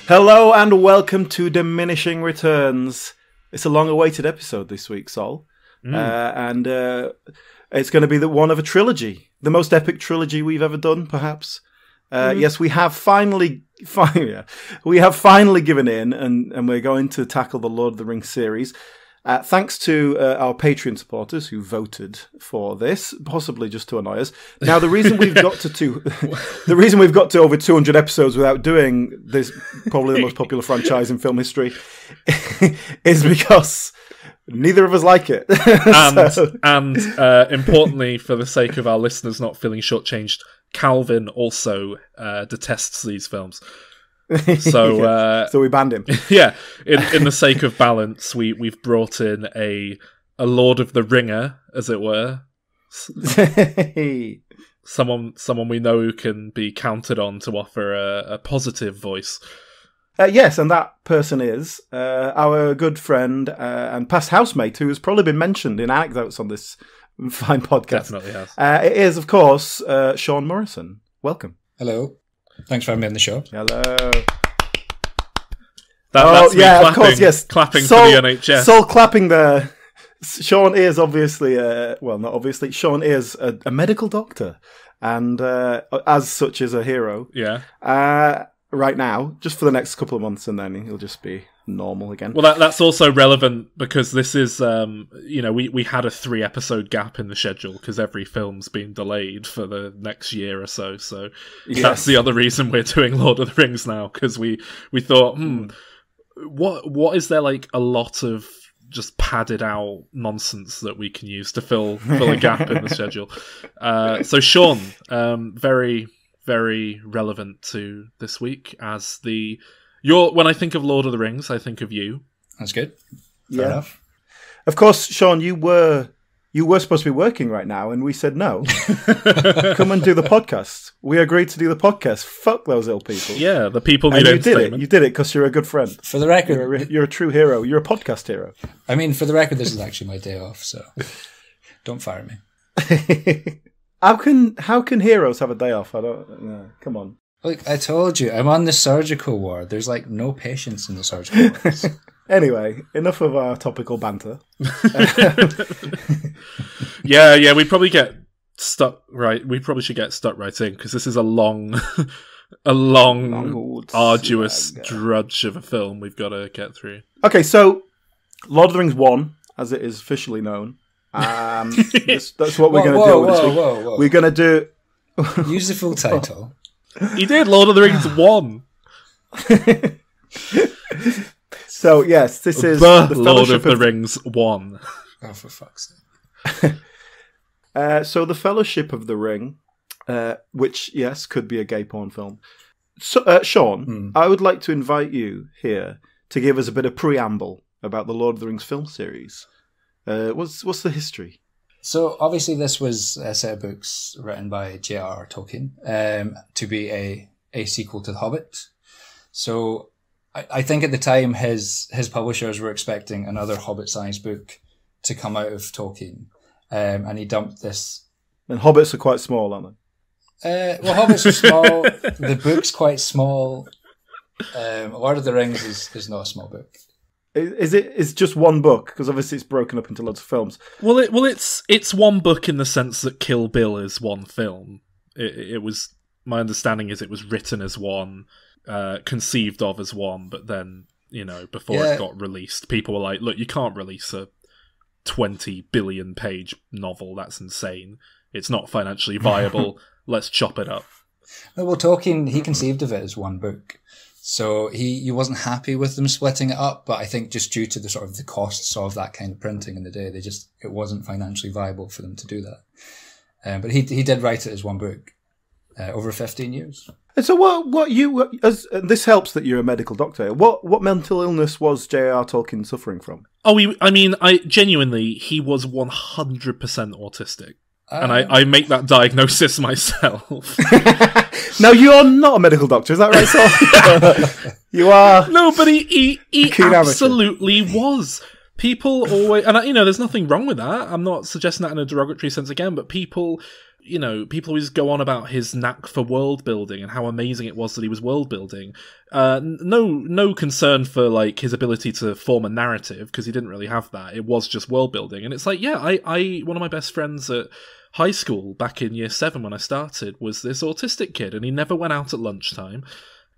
Hello and welcome to Diminishing Returns. It's a long-awaited episode this week, Sol. And it's going to be one of a trilogy. The most epic trilogy we've ever done, perhaps. Yes, we have finally given in, and we're going to tackle the Lord of the Rings series. Thanks to our Patreon supporters who voted for this, possibly just to annoy us. Now, the reason we've got to over 200 episodes without doing this, probably the most popular franchise in film history, is because neither of us like it. And importantly, for the sake of our listeners not feeling shortchanged, Calvin also detests these films. So we banned him. Yeah, in the sake of balance, we've brought in a Lord of the Ringer, as it were. Someone we know who can be counted on to offer a positive voice. Yes, and that person is our good friend and past housemate, who has probably been mentioned in anecdotes on this fine podcast. Definitely has. It is, of course, Sean Morrison. Welcome. Hello. Thanks for having me on the show. Hello. That's me clapping, of course, yes. Clapping for the NHS. Sol clapping there. Sean is obviously, not obviously, Sean is a medical doctor, and as such is a hero. Yeah. Right now, just for the next couple of months, and then he'll just be normal again. Well, that's also relevant because this is, we had a 3-episode gap in the schedule because every film's been delayed for the next year or so. So That's the other reason we're doing Lord of the Rings now, because we thought, what is there like a lot of just padded out nonsense that we can use to fill a gap in the schedule. So Sean, very, very relevant to this week as when I think of Lord of the Rings, I think of you. That's good. Fair enough. Of course, Sean, you were supposed to be working right now, and we said no. Come and do the podcast. We agreed to do the podcast. Fuck those ill people. Yeah, the people need entertainment. You did it because you're a good friend. For the record, you're a true hero. You're a podcast hero. I mean, for the record, this is actually my day off, so don't fire me. How can heroes have a day off? I don't know. Come on. Look, I told you, I'm on the surgical ward. There's like no patients in the surgical wards. Anyway, enough of our topical banter. Yeah, we probably get stuck right. We probably should get stuck right in because this is a long, arduous drudge of a film we've got to get through. Okay, so Lord of the Rings 1, as it is officially known. That's what we're going to do this week. Whoa. We're going to do... Use the full title. He did Lord of the Rings 1. So, yes, this is the Lord of the Rings 1. Oh, for fuck's sake. So, The Fellowship of the Ring, which, yes, could be a gay porn film. So, Sean, I would like to invite you here to give us a bit of preamble about the Lord of the Rings film series. What's the history? So, obviously, this was a set of books written by J.R.R. Tolkien to be a sequel to The Hobbit. So, I think at the time his publishers were expecting another Hobbit-sized book to come out of Tolkien, and he dumped this. And Hobbits are quite small, aren't they? Hobbits are small. The book's quite small. Lord of the Rings is not a small book. It's just one book because obviously it's broken up into lots of films. Well, it's one book in the sense that Kill Bill is one film. It was, my understanding is it was written as one, conceived of as one, but then before it got released, people were like, "Look, you can't release a 20 billion page novel. That's insane. It's not financially viable. Let's chop it up." Well, Tolkien, he conceived of it as one book. So he wasn't happy with them splitting it up, but I think just due to the sort of the costs of that kind of printing in the day, it wasn't financially viable for them to do that. But he did write it as one book over 15 years. And so this helps that you're a medical doctor. What mental illness was J.R.R. Tolkien suffering from? I genuinely, he was 100% autistic. And I make that diagnosis myself. Now, you're not a medical doctor, is that right, Sol? You are. No, but he absolutely was. People always... And, there's nothing wrong with that. I'm not suggesting that in a derogatory sense again, but people... you know, people always go on about his knack for world building and how amazing it was that he was world building. No concern for like his ability to form a narrative, because he didn't really have that. It was just world building, and it's like, yeah, I one of my best friends at high school back in year 7 when I started was this autistic kid, and he never went out at lunchtime.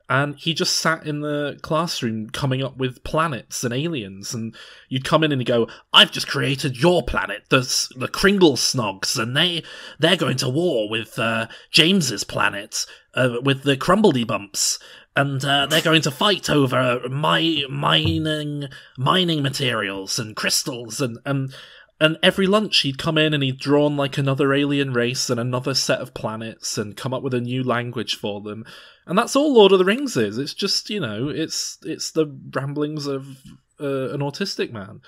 And he just sat in the classroom coming up with planets and aliens. And you'd come in and he'd go, I've just created your planet, the Kringle Snogs, and they're going to war with James's planet, with the Crumbledy Bumps. And they're going to fight over mining materials and crystals. And every lunch he'd come in and he'd drawn like another alien race and another set of planets and come up with a new language for them. And that's all Lord of the Rings is. It's just, you know, it's the ramblings of an autistic man.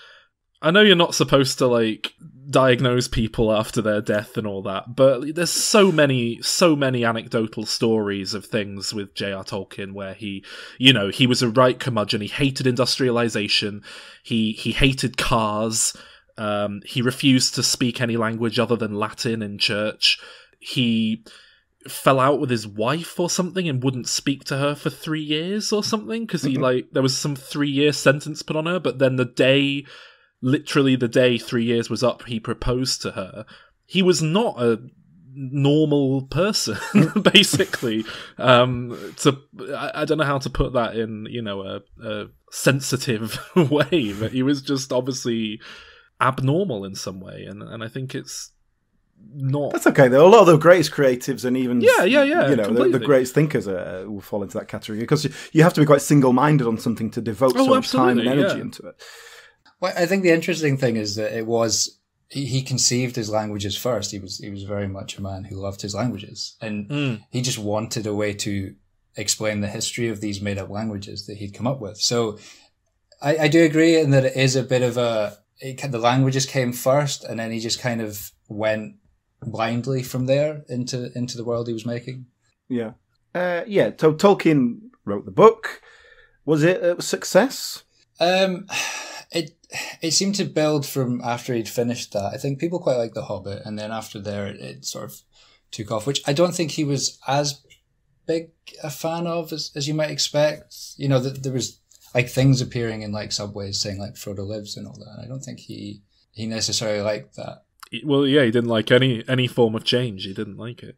I know you're not supposed to like diagnose people after their death and all that, but there's so many anecdotal stories of things with J.R. Tolkien where he was a right curmudgeon. He hated industrialization. He hated cars. He refused to speak any language other than Latin in church. He fell out with his wife or something and wouldn't speak to her for 3 years or something, because there was some 3-year sentence put on her, but then literally the day 3 years was up, he proposed to her. He was not a normal person, basically. I don't know how to put that in, you know, a sensitive way, but he was just obviously abnormal in some way, and I think it's not. That's okay though. A lot of the greatest creatives and even you know the greatest thinkers will fall into that category, because you have to be quite single-minded on something to devote so much time and energy into it. Well, I think the interesting thing is that it was he conceived his languages first. He was very much a man who loved his languages, and he just wanted a way to explain the history of these made-up languages that he'd come up with. So I do agree in that it is a bit of the languages came first, and then he just kind of went blindly from there into the world he was making. Yeah. So Tolkien wrote the book. Was it a success? It seemed to build from after he'd finished that. I think people quite liked The Hobbit, and then after there it sort of took off, which I don't think he was as big a fan of as you might expect. You know, there was like things appearing in like subways saying like Frodo lives and all that. And I don't think he necessarily liked that. Well, yeah, he didn't like any form of change. He didn't like it.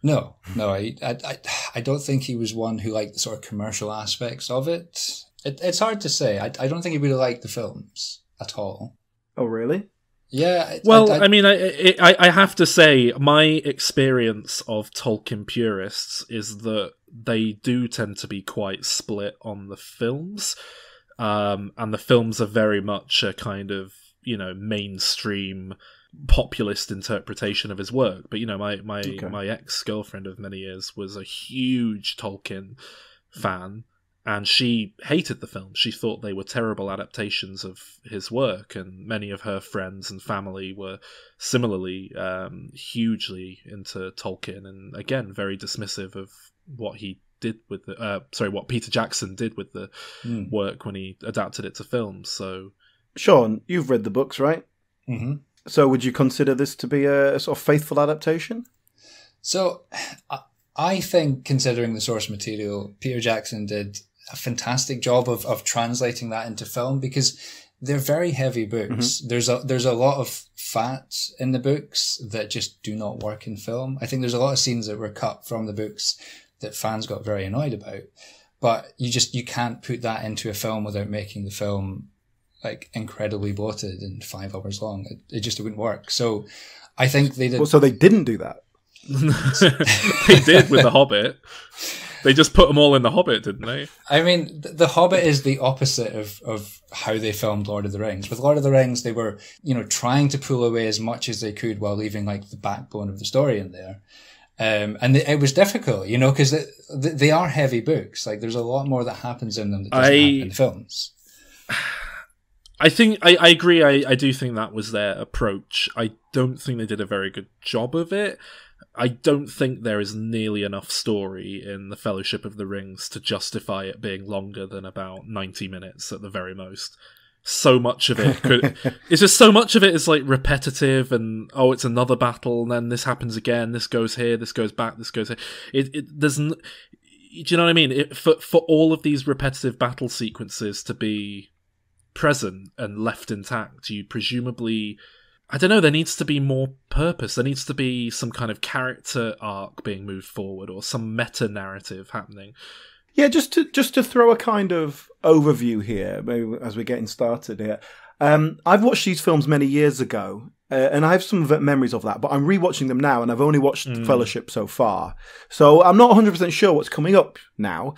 No, I don't think he was one who liked the sort of commercial aspects of it. It's hard to say. I don't think he really liked the films at all. Oh, really? Yeah. Well, I mean, I have to say, my experience of Tolkien purists is that they do tend to be quite split on the films. And the films are very much a kind of, you know, mainstream populist interpretation of his work. But, you know, my ex-girlfriend of many years was a huge Tolkien fan, and she hated the films. She thought they were terrible adaptations of his work, and many of her friends and family were similarly hugely into Tolkien, and again, very dismissive of what he did with what Peter Jackson did with the work when he adapted it to film. So, Sean, you've read the books, right? Mm-hmm. So would you consider this to be a sort of faithful adaptation? So I think, considering the source material, Peter Jackson did a fantastic job of translating that into film, because they're very heavy books. Mm-hmm. There's a lot of fat in the books that just do not work in film. I think there's a lot of scenes that were cut from the books that fans got very annoyed about. But you can't put that into a film without making the film like incredibly bloated and 5 hours long. It just wouldn't work. So I think they did. Well, so they didn't do that. They did with The Hobbit. They just put them all in The Hobbit, didn't they? I mean, The Hobbit is the opposite of how they filmed Lord of the Rings. With Lord of the Rings, they were, you know, trying to pull away as much as they could while leaving like the backbone of the story in there. And it was difficult, you know, because they are heavy books. Like, there's a lot more that happens in them that doesn't happen in films. I think I agree. I do think that was their approach. I don't think they did a very good job of it. I don't think there is nearly enough story in The Fellowship of the Rings to justify it being longer than about 90 minutes at the very most. so much of it it's just so much of it is like repetitive, and it's another battle, and then this happens again, this goes here, this goes back, this goes here. It doesn't. Do you know what I mean? For all of these repetitive battle sequences to be present and left intact, you presumably, I don't know, there needs to be more purpose. There needs to be some kind of character arc being moved forward, or some meta narrative happening. Yeah, just to throw a kind of overview here, maybe as we're getting started here. I've watched these films many years ago, and I have some memories of that, but I'm rewatching them now, and I've only watched Fellowship so far. So I'm not 100% sure what's coming up now,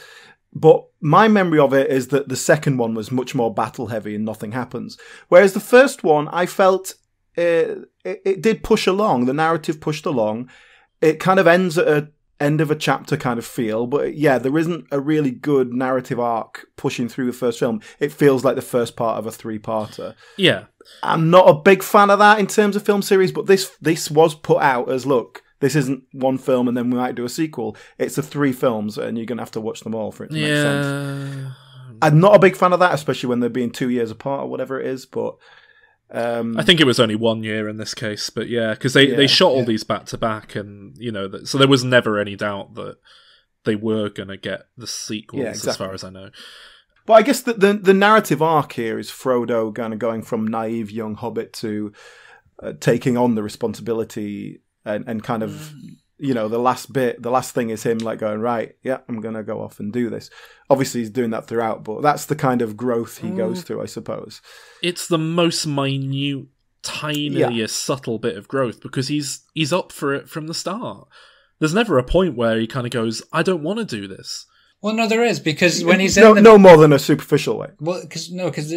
but my memory of it is that the second one was much more battle-heavy and nothing happens. Whereas the first one, I felt it did push along, the narrative pushed along. It kind of ends at a end of a chapter kind of feel, but yeah, there isn't a really good narrative arc pushing through the first film. It feels like the first part of a 3-parter. Yeah. I'm not a big fan of that in terms of film series, but this was put out as, look, this isn't one film and then we might do a sequel. It's 3 films and you're going to have to watch them all for it to make sense. I'm not a big fan of that, especially when they're being 2 years apart or whatever it is, but I think it was only 1 year in this case, but yeah, because they shot all these back to back, and so there was never any doubt that they were going to get the sequels, exactly. As far as I know. But I guess the narrative arc here is Frodo kind of going from naive young hobbit to taking on the responsibility and kind of the last thing is him like going, right, yeah, I'm going to go off and do this. Obviously, he's doing that throughout, but that's the kind of growth he goes through, I suppose. It's the most minute, tiniest, subtle bit of growth, because he's up for it from the start. There's never a point where he kind of goes, I don't want to do this. Well, no, there is, because when he's no more than a superficial way. Well, because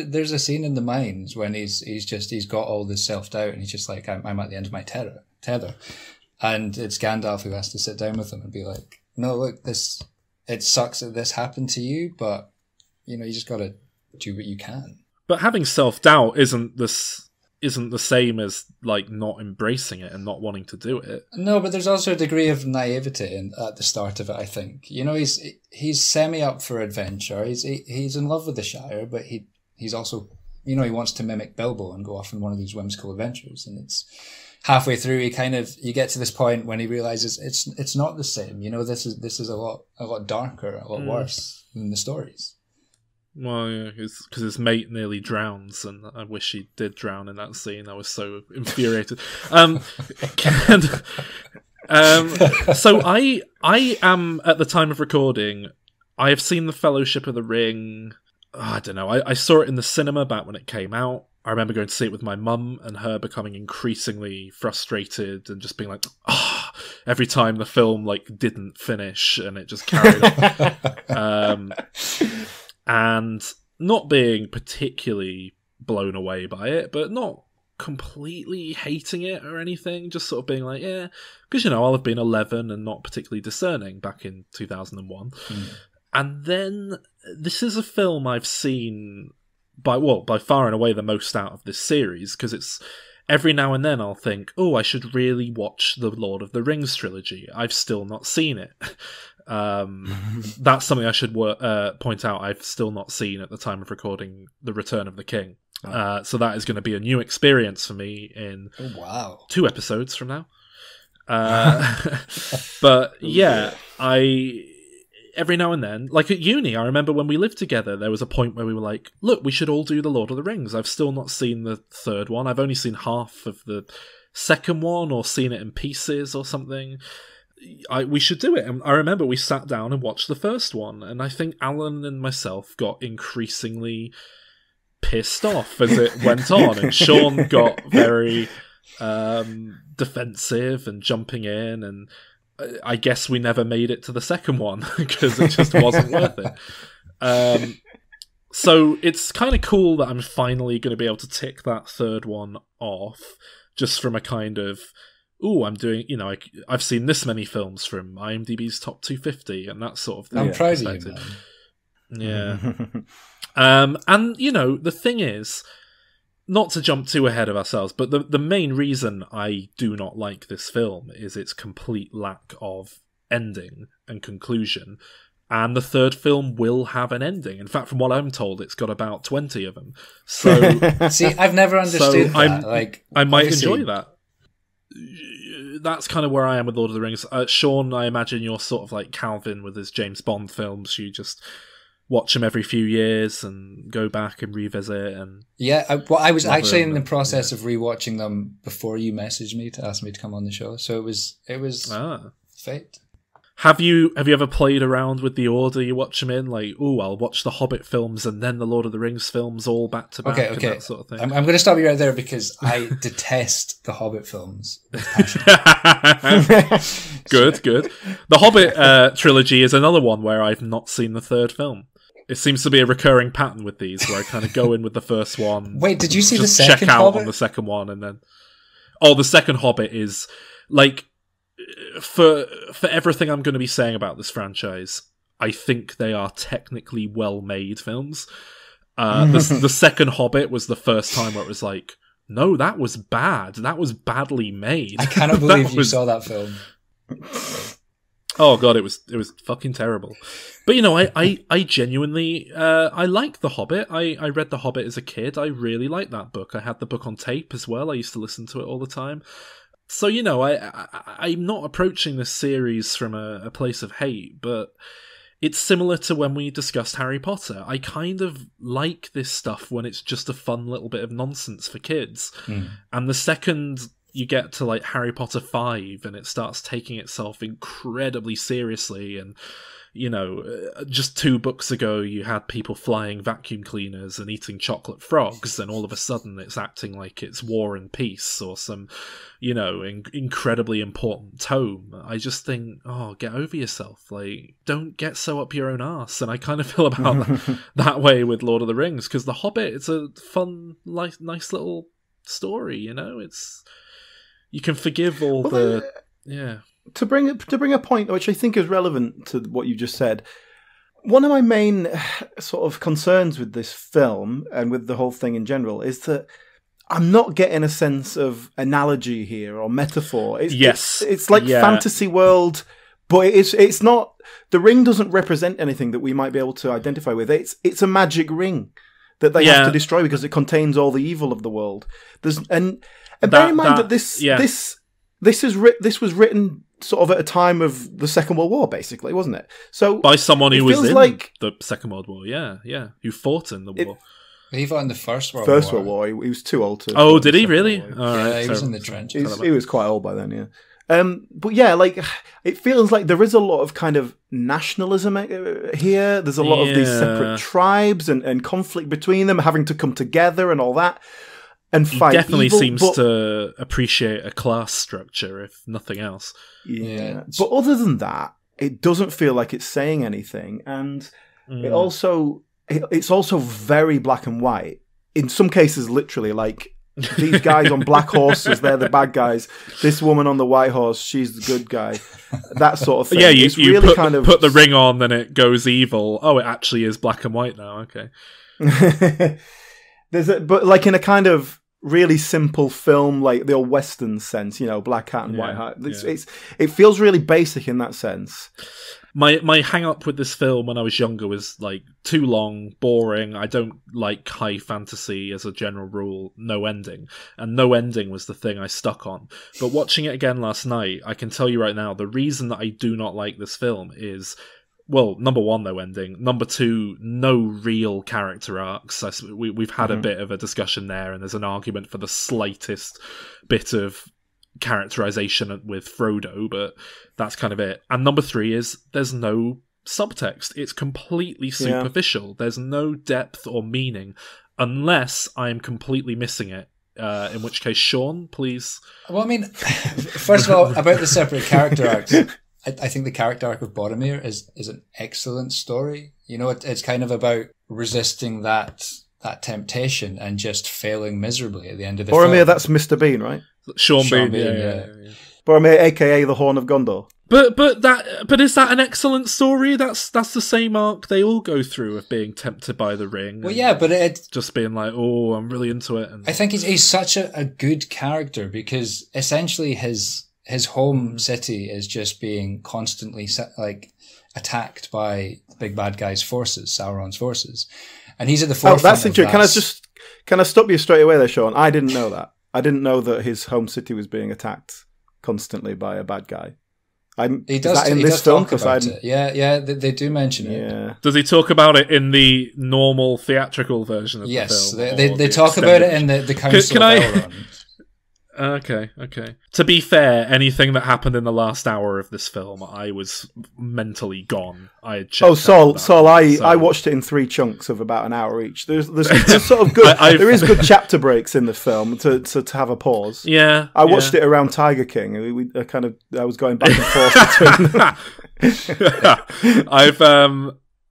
there's a scene in the mines when he's got all this self-doubt, and he's just like, I'm at the end of my tether. And it's Gandalf who has to sit down with him and be like, no, look, it sucks that this happened to you, but, you just got to do what you can. But having self-doubt isn't the same as, like, not embracing it and not wanting to do it. No, but there's also a degree of naivety at the start of it, I think. He's semi-up for adventure. He's in love with the Shire, but he's also, he wants to mimic Bilbo and go off on one of these whimsical adventures, and it's... Halfway through, you get to this point when he realizes it's not the same. This is a lot darker, a lot worse than the stories. Well, yeah, because his mate nearly drowns, and I wish he did drown in that scene. I was so infuriated. So I am, at the time of recording, I have seen The Fellowship of the Ring. I don't know. I saw it in the cinema back when it came out. I remember going to see it with my mum and her becoming increasingly frustrated and just being like, every time the film didn't finish and it just carried on. And not being particularly blown away by it, but not completely hating it or anything, just sort of being like, yeah, because, I'll have been 11 and not particularly discerning back in 2001. And then this is a film I've seen... by far and away the most out of this series, because it's every now and then I'll think, I should really watch the Lord of the Rings trilogy. I've still not seen it. That's something I should point out. I've still not seen at the time of recording The Return of the King. So that is going to be a new experience for me in 2 episodes from now. But yeah, every now and then, like at uni, I remember when we lived together, there was a point where we were like, look, we should all do The Lord of the Rings. I've still not seen the third one. I've only seen half of the second one, or seen it in pieces or something. We should do it. And I remember we sat down and watched the first one, and I think Alan and myself got increasingly pissed off as it went on, and Sean got very defensive and jumping in, and I guess we never made it to the second one because it just wasn't worth it. So it's kind of cool that I'm finally going to be able to tick that third one off, just from a kind of, I'm doing, I've seen this many films from IMDb's top 250 and that sort of thing. I'm proud of you, man. Yeah. And, the thing is, not to jump too ahead of ourselves, but the main reason I do not like this film is its complete lack of ending and conclusion. And the third film will have an ending. In fact, from what I'm told, it's got about 20 of them. So, see, I've never understood that. I might enjoy that. That's kind of where I am with Lord of the Rings. Sean, I imagine you're sort of like Calvin with his James Bond films. You just watch them every few years and go back and revisit. And I was actually in the process of rewatching them before you messaged me to ask me to come on the show. So it was fate. Have you ever played around with the order you watch them in? Like, I'll watch the Hobbit films and then the Lord of the Rings films all back to back. Okay. And that sort of thing. I'm going to stop you right there because I detest the Hobbit films with passion. Good. The Hobbit trilogy is another one where I've not seen the third film. It seems to be a recurring pattern with these, where I kind of go in with the first one. Wait, did you see the second second check out Hobbit? On the second one, and then the second Hobbit is like. For everything I'm going to be saying about this franchise, I think they are technically well-made films. The second Hobbit was the first time where it was like, no, that was bad. That was badly made. I cannot believe you saw that film. Oh god, it was fucking terrible. But I genuinely I like The Hobbit. I read The Hobbit as a kid. I really liked that book. I had the book on tape as well. I used to listen to it all the time. So, I'm not approaching this series from a place of hate, but it's similar to when we discussed Harry Potter. I kind of like this stuff when it's just a fun little bit of nonsense for kids. And the second you get to like Harry Potter 5 and it starts taking itself incredibly seriously, and just 2 books ago you had people flying vacuum cleaners and eating chocolate frogs, and all of a sudden it's acting like it's War and Peace or some incredibly important tome. I just think, get over yourself. Like, don't get so up your own arse. And I kind of feel about that way with Lord of the Rings, because The Hobbit, it's a fun, nice little story. It's, you can forgive all To bring a point which I think is relevant to what you just said, one of my main sort of concerns with this film and with the whole thing in general is that I'm not getting a sense of analogy here or metaphor. It's like fantasy world, but it's not. The ring doesn't represent anything that we might be able to identify with. It's a magic ring that they have to destroy because it contains all the evil of the world. And bear in mind that this was written sort of at a time of the Second World War, basically, wasn't it? So by someone who was in the Second World War, who fought in the war. He fought in the First World War. First World War. He was too old to. Oh, did he really? All right, he was in the trenches. He was quite old by then, yeah. But it feels like there is a lot of kind of nationalism here. There's a lot of these separate tribes and conflict between them having to come together and all that. And fight he definitely evil, seems to appreciate a class structure, if nothing else. Yeah. But other than that, it doesn't feel like it's saying anything. And it's also very black and white. In some cases, literally, like these guys on black horses, they're the bad guys. This woman on the white horse, she's the good guy. That sort of thing. Yeah, you really put the ring on, then it goes evil. Oh, it actually is black and white now. Okay. But like in a kind of really simple film, like the old Western sense, black hat and white hat. It feels really basic in that sense. My hang up with this film when I was younger was like too long, boring. I don't like high fantasy as a general rule, no ending. And no ending was the thing I stuck on. But watching it again last night, I can tell you right now, the reason that I do not like this film is, well, number one, no ending. Number two, no real character arcs. We've had a bit of a discussion there, and there's an argument for the slightest bit of characterization with Frodo, but that's kind of it. And number three is there's no subtext. It's completely superficial. There's no depth or meaning, unless I'm completely missing it. In which case, Sean, please. Well, I mean, first of all, about the separate character arcs, I think the character arc of Boromir is an excellent story. It's kind of about resisting that temptation and just failing miserably at the end of the film. Boromir, that's Mr. Bean, right? Sean Bean, yeah. Boromir, aka the Horn of Gondor. But is that an excellent story? That's the same arc they all go through of being tempted by the ring. Well, yeah, but it's just being like, oh, I'm really into it. And I think he's such a good character because essentially his home city is just being constantly attacked by the big bad guy's forces, Sauron's forces. And he's at the forefront. Oh, that's interesting. Can I stop you straight away there, Sean? I didn't know that. I didn't know that his home city was being attacked constantly by a bad guy. He does. Is that in this film? Yeah, they do mention it. Yeah. Does he talk about it in the normal theatrical version of the film? Yes, they talk about it in the Council of Elrond. Okay. To be fair, anything that happened in the last hour of this film, I was mentally gone. I had checked Saul, I watched it in 3 chunks of about an hour each. There's sort of good. There is good chapter breaks in the film to have a pause. Yeah, I watched it around Tiger King. I was going back and forth between.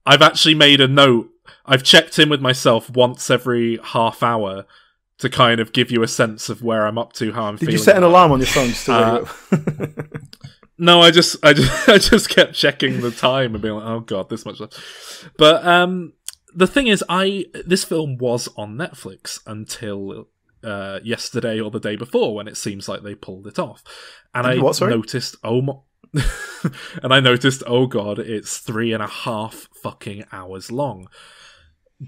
I've actually made a note. I've checked in with myself once every half hour to kind of give you a sense of where I'm up to, how I'm feeling. Did you set an alarm on your phone just to No, I just kept checking the time and being like, oh god, this much left. But the thing is, this film was on Netflix until yesterday or the day before, when it seems like they pulled it off. And noticed, oh god, it's 3.5 fucking hours long.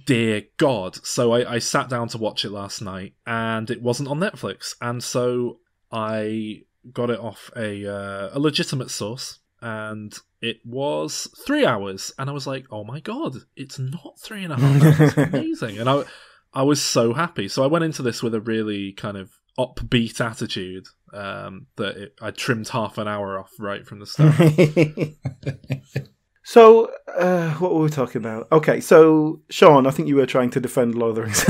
Dear God. So I sat down to watch it last night, and it wasn't on Netflix, and so I got it off a legitimate source, and it was 3 hours, and I was like, oh my God, it's not 3.5 hours. Amazing. And I was so happy. So I went into this with a really kind of upbeat attitude, I trimmed half an hour off right from the start. So, what were we talking about? Okay, so, Sean, I think you were trying to defend Lord of the Rings.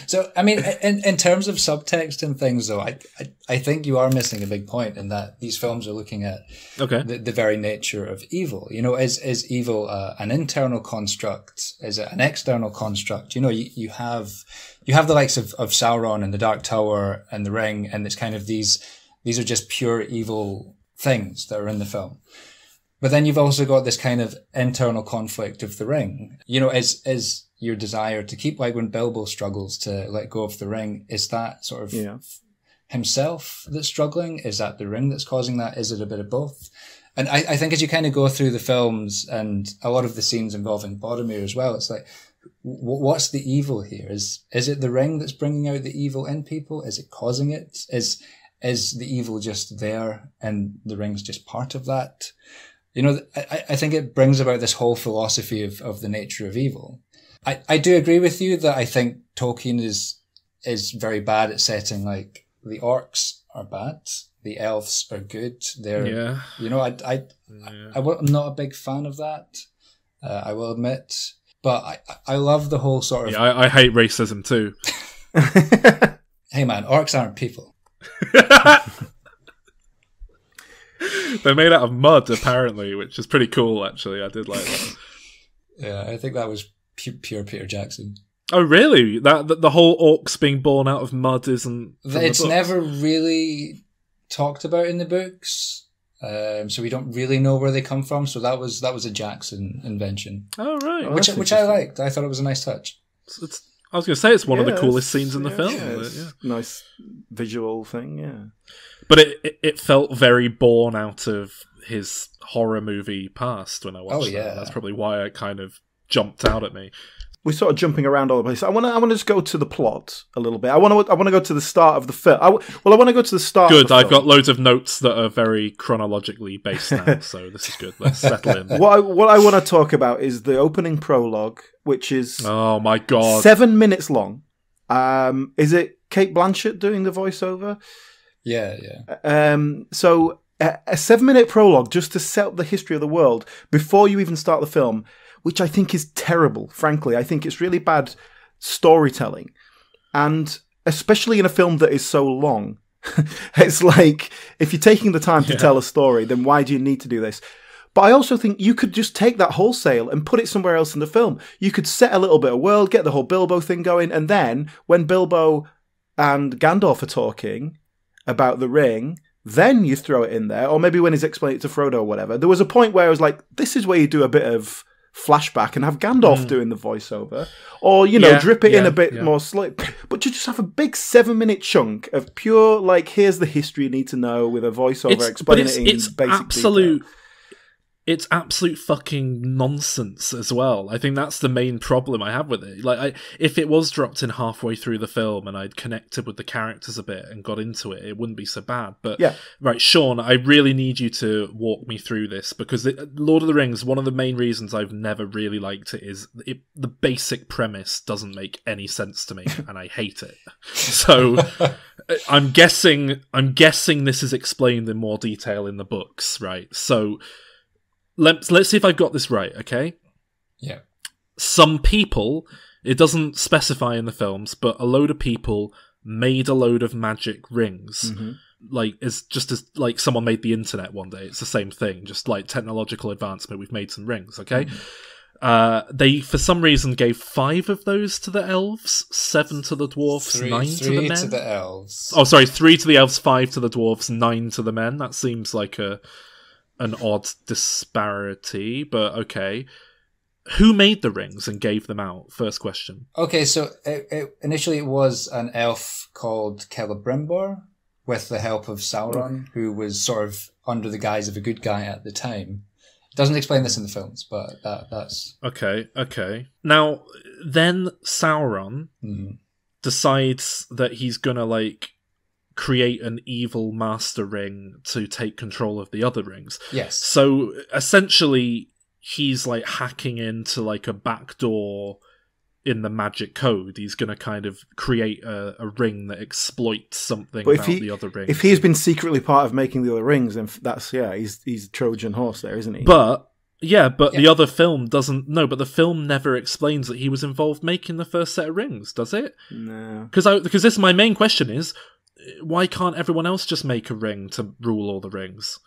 So, I mean, in terms of subtext and things, though, I think you are missing a big point in that these films are looking at the very nature of evil. You know, is evil an internal construct? Is it an external construct? You know, you have the likes of Sauron and the Dark Tower and the Ring, and it's kind of these are just pure evil things that are in the film. But then you've also got this kind of internal conflict of the ring. You know, is your desire to keep, like when Bilbo struggles to let go of the ring, is that sort of himself that's struggling? Is that the ring that's causing that? Is it a bit of both? And I think as you kind of go through the films and a lot of the scenes involving Boromir as well, it's like, what's the evil here? Is it the ring that's bringing out the evil in people? Is it causing it? Is the evil just there and the ring's just part of that? You know, I think it brings about this whole philosophy of the nature of evil. I do agree with you that I think Tolkien is very bad at setting, like, the orcs are bad, the elves are good. They're, you know, I'm not a big fan of that. I will admit, but I love the whole sort of. Yeah, I hate racism too. Hey man, orcs aren't people. They're made out of mud, apparently, which is pretty cool, actually. I did like that. Yeah, I think that was pure Peter Jackson. Oh, really? That the whole orcs being born out of mud isn't... It's never really talked about in the books, so we don't really know where they come from. So that was a Jackson invention. Oh, right. Which I liked. I thought it was a nice touch. I was going to say, it's one of the coolest scenes in the film. Yeah. Nice visual thing, yeah. But it felt very born out of his horror movie past when I watched it. That's probably why it kind of jumped out at me. We're sort of jumping around all the place. I want to just go to the plot a little bit. I want to go to the start of the film. I want to go to the start. Good. Of the I've film. got loads of notes that are very chronologically based now, so this is good. Let's settle in. What I want to talk about is the opening prologue, which is oh my god, 7 minutes long. Is it Cate Blanchett doing the voiceover? Yeah. So a 7-minute prologue just to set up the history of the world before you even start the film, which I think is terrible, frankly. I think it's really bad storytelling. And especially in a film that is so long. It's like, if you're taking the time to tell a story, then why do you need to do this? But I also think you could just take that wholesale and put it somewhere else in the film. You could set a little bit of world, get the whole Bilbo thing going, and then when Bilbo and Gandalf are talking about the ring, then you throw it in there. Or maybe when he's explaining it to Frodo or whatever. There was a point where I was like, this is where you do a bit of flashback and have Gandalf doing the voiceover. Or, drip it in a bit more slowly. But you just have a big 7-minute chunk of pure, like, here's the history you need to know with a voiceover explaining it in basic detail. it's absolute fucking nonsense as well. I think that's the main problem I have with it. Like, if it was dropped in halfway through the film and I'd connected with the characters a bit and got into it, it wouldn't be so bad. But, right, Sean, I really need you to walk me through this, because Lord of the Rings, one of the main reasons I've never really liked it is the basic premise doesn't make any sense to me, and I hate it. So I'm guessing this is explained in more detail in the books, right? So let's see if I've got this right, okay? Yeah. Some people, it doesn't specify in the films, but a load of people made a load of magic rings. Mm-hmm. Like, it's just as like someone made the internet one day. It's the same thing, just like technological advancement. We've made some rings, okay? Mm-hmm. They, for some reason, gave 5 of those to the elves, 7 to the dwarves, 9 to the men. 3 to the elves. Oh, sorry, 3 to the elves, 5 to the dwarves, 9 to the men. That seems like an odd disparity, but okay. Who made the rings and gave them out? First question. Okay, so initially it was an elf called Celebrimbor, with the help of Sauron, who was sort of under the guise of a good guy at the time. It doesn't explain this in the films, but that's... Okay. Now, then Sauron decides that he's gonna, like, create an evil master ring to take control of the other rings. Yes. So essentially, he's like hacking into like a backdoor in the magic code. He's going to kind of create a ring that exploits something about the other rings. If he's been secretly part of making the other rings, then that's he's a Trojan horse there, isn't he? But the other film doesn't. No, but the film never explains that he was involved making the first set of rings, does it? No. Because this is my main question is, why can't everyone else just make a ring to rule all the rings?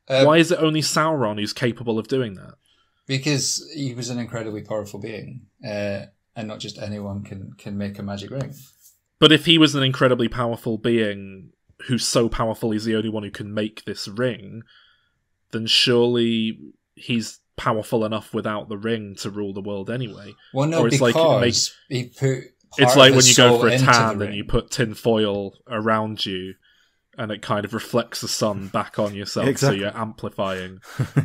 Why is it only Sauron who's capable of doing that? Because he was an incredibly powerful being, and not just anyone can make a magic ring. But if he was an incredibly powerful being who's so powerful he's the only one who can make this ring, then surely he's powerful enough without the ring to rule the world anyway. Well, no, because he put... It's like when you go for a tan and you put tin foil around you and it kind of reflects the sun back on yourself, exactly. So you're amplifying.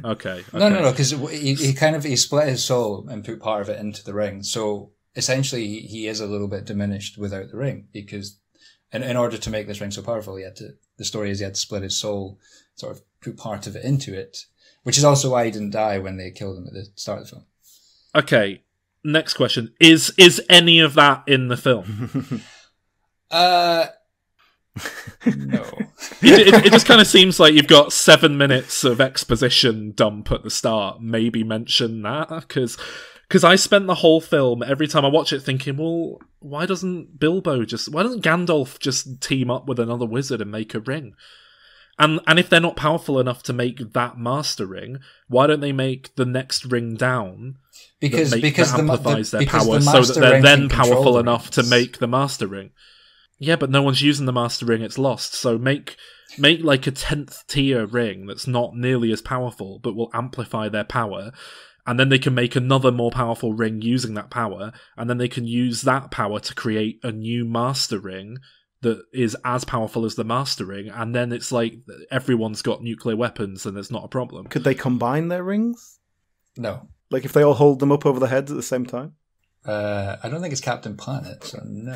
Okay. No, because he split his soul and put part of it into the ring. So essentially he is a little bit diminished without the ring, because in order to make this ring so powerful, he had to split his soul, sort of put part of it into it, which is also why he didn't die when they killed him at the start of the film. Okay. Next question. Is any of that in the film? No. It just kind of seems like you've got 7 minutes of exposition dump at the start. Maybe mention that, because I spent the whole film, every time I watch it, thinking, well, why doesn't Gandalf just team up with another wizard and make a ring? And if they're not powerful enough to make that master ring, why don't they make the next ring down? Because amplifies their power, so that they're then powerful enough to make the master ring. Yeah, but no one's using the master ring; it's lost. So make like a 10th tier ring that's not nearly as powerful, but will amplify their power, and then they can make another more powerful ring using that power, and then they can use that power to create a new master ring that is as powerful as the master ring, and then it's like everyone's got nuclear weapons and it's not a problem. Could they combine their rings? No. Like if they all hold them up over their heads at the same time? I don't think it's Captain Planet, so no.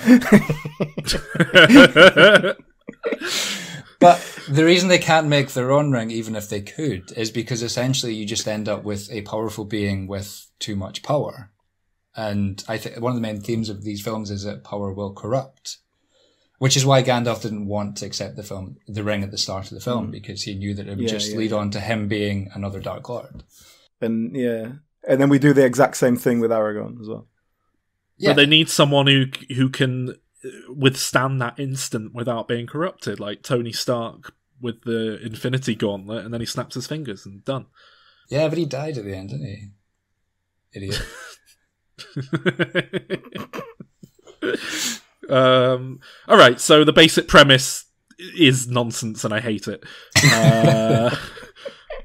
But the reason they can't make their own ring, even if they could, is because essentially you just end up with a powerful being with too much power. And I think one of the main themes of these films is that power will corrupt. Which is why Gandalf didn't want to accept the ring at the start of the film, because he knew that it would lead on to him being another Dark Lord. And then we do the exact same thing with Aragorn as well. Yeah. But they need someone who can withstand that instant without being corrupted, like Tony Stark with the Infinity Gauntlet, and then he snaps his fingers and done. Yeah, but he died at the end, didn't he? Idiot. All right, so the basic premise is nonsense and I hate it.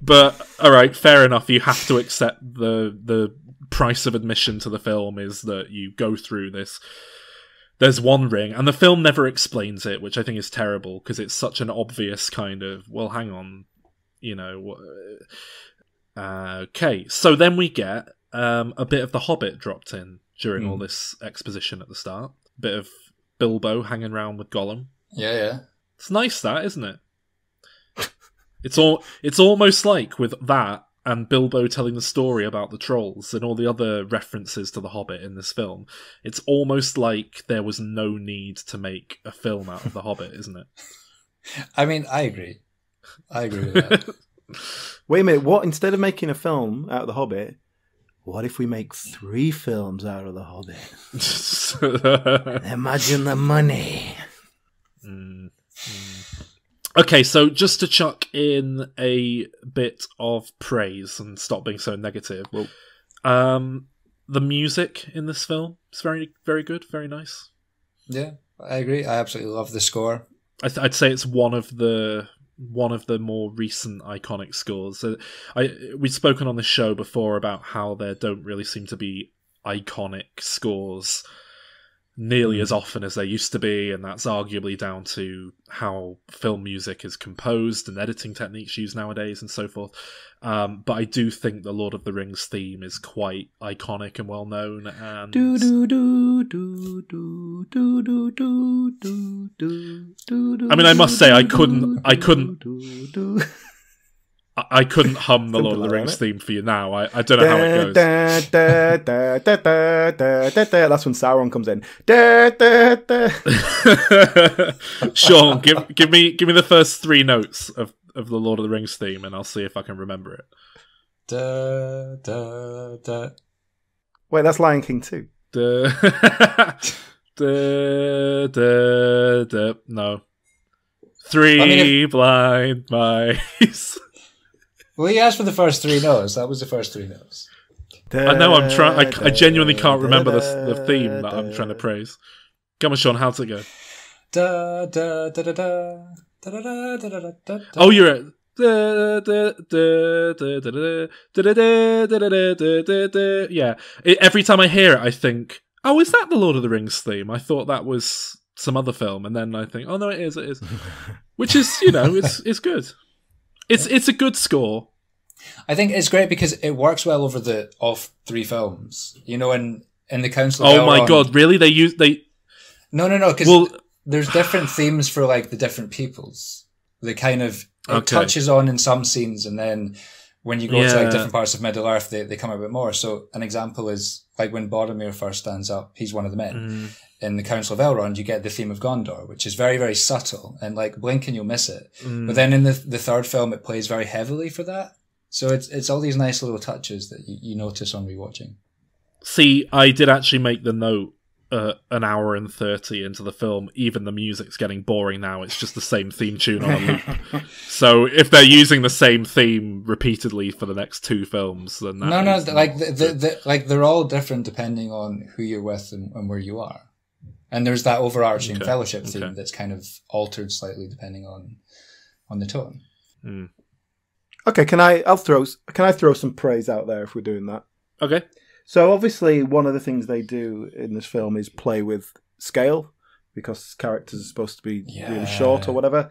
But all right, fair enough. You have to accept the price of admission to the film is that you go through this. There's one ring, and the film never explains it, which I think is terrible because it's such an obvious kind of, well, hang on, Okay, so then we get a bit of The Hobbit dropped in during all this exposition at the start. A bit of Bilbo hanging around with Gollum. Yeah. It's nice, that, isn't it? It's almost like with that and Bilbo telling the story about the trolls and all the other references to The Hobbit in this film, it's almost like there was no need to make a film out of The Hobbit, isn't it? I mean, I agree with that. Wait a minute, what? Instead of making a film out of The Hobbit, what if we make 3 films out of The Hobbit? Imagine the money. Okay, so just to chuck in a bit of praise and stop being so negative. Well, the music in this film is very, very good, very nice. Yeah, I agree. I absolutely love the score. I'd say it's one of the more recent iconic scores. We've spoken on this show before about how there don't really seem to be iconic scores nearly as often as there used to be, and that's arguably down to how film music is composed and editing techniques used nowadays and so forth. But I do think the Lord of the Rings theme is quite iconic and well known. And I mean, I must say, I couldn't hum the Lord of the Rings theme for you now. I don't know how it goes. That's when Sauron comes in. Sean, give me the first 3 notes of the Lord of the Rings theme, and I'll see if I can remember it. Wait, that's Lion King 2. No. 3 blind mice. Well, he asked for the first 3 notes. That was the first 3 notes. I know, I'm trying. I genuinely can't remember the theme that I'm trying to praise. Come on, Sean, how's it go? Oh, you're at... Yeah. Every time I hear it, I think, oh, is that the Lord of the Rings theme? I thought that was some other film, and then I think, oh no, it is. Which is, it's good. It's a good score. I think it's great because it works well over all 3 films. In the Council of Oh Elrond, my god, really? No, because there's different themes for like the different peoples. They kind of touches on in some scenes, and then when you go to like different parts of Middle Earth, they come a bit more. So an example is like when Boromir first stands up, he's one of the men. In the Council of Elrond, you get the theme of Gondor, which is very, very subtle, and like blink and you'll miss it. But then in the third film, it plays very heavily for that. So it's all these nice little touches that you notice on rewatching. See, I did actually make the note an hour and 30 into the film. Even the music's getting boring now. It's just the same theme tune on a loop. So if they're using the same theme repeatedly for the next 2 films, then they're all different depending on who you're with and where you are. And there's that overarching fellowship theme that's kind of altered slightly depending on the tone. Okay, can I throw some praise out there if we're doing that? Okay. So obviously one of the things they do in this film is play with scale, because characters are supposed to be really short or whatever.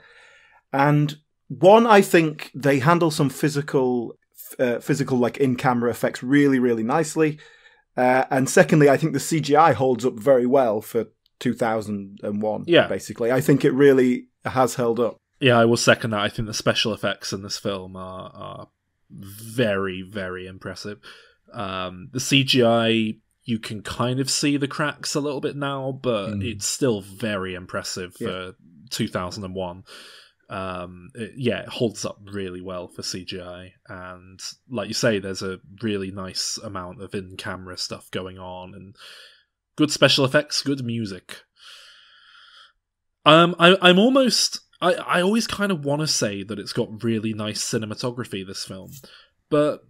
And one, I think they handle some physical like in-camera effects really, really nicely. And secondly, I think the CGI holds up very well for 2001, basically. I think it really has held up. Yeah, I will second that. I think the special effects in this film are very, very impressive. The CGI, you can kind of see the cracks a little bit now, but it's still very impressive for 2001. It holds up really well for CGI. And like you say, there's a really nice amount of in-camera stuff going on, and good special effects, good music. I always kind of want to say that it's got really nice cinematography, this film, but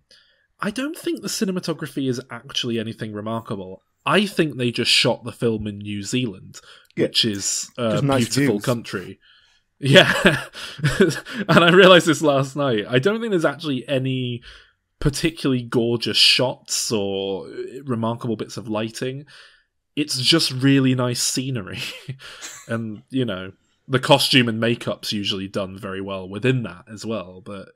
I don't think the cinematography is actually anything remarkable. I think they just shot the film in New Zealand, which is a beautiful country. Yeah. And I realised this last night. I don't think there's actually any particularly gorgeous shots or remarkable bits of lighting. It's just really nice scenery. And, the costume and makeup's usually done very well within that as well. But,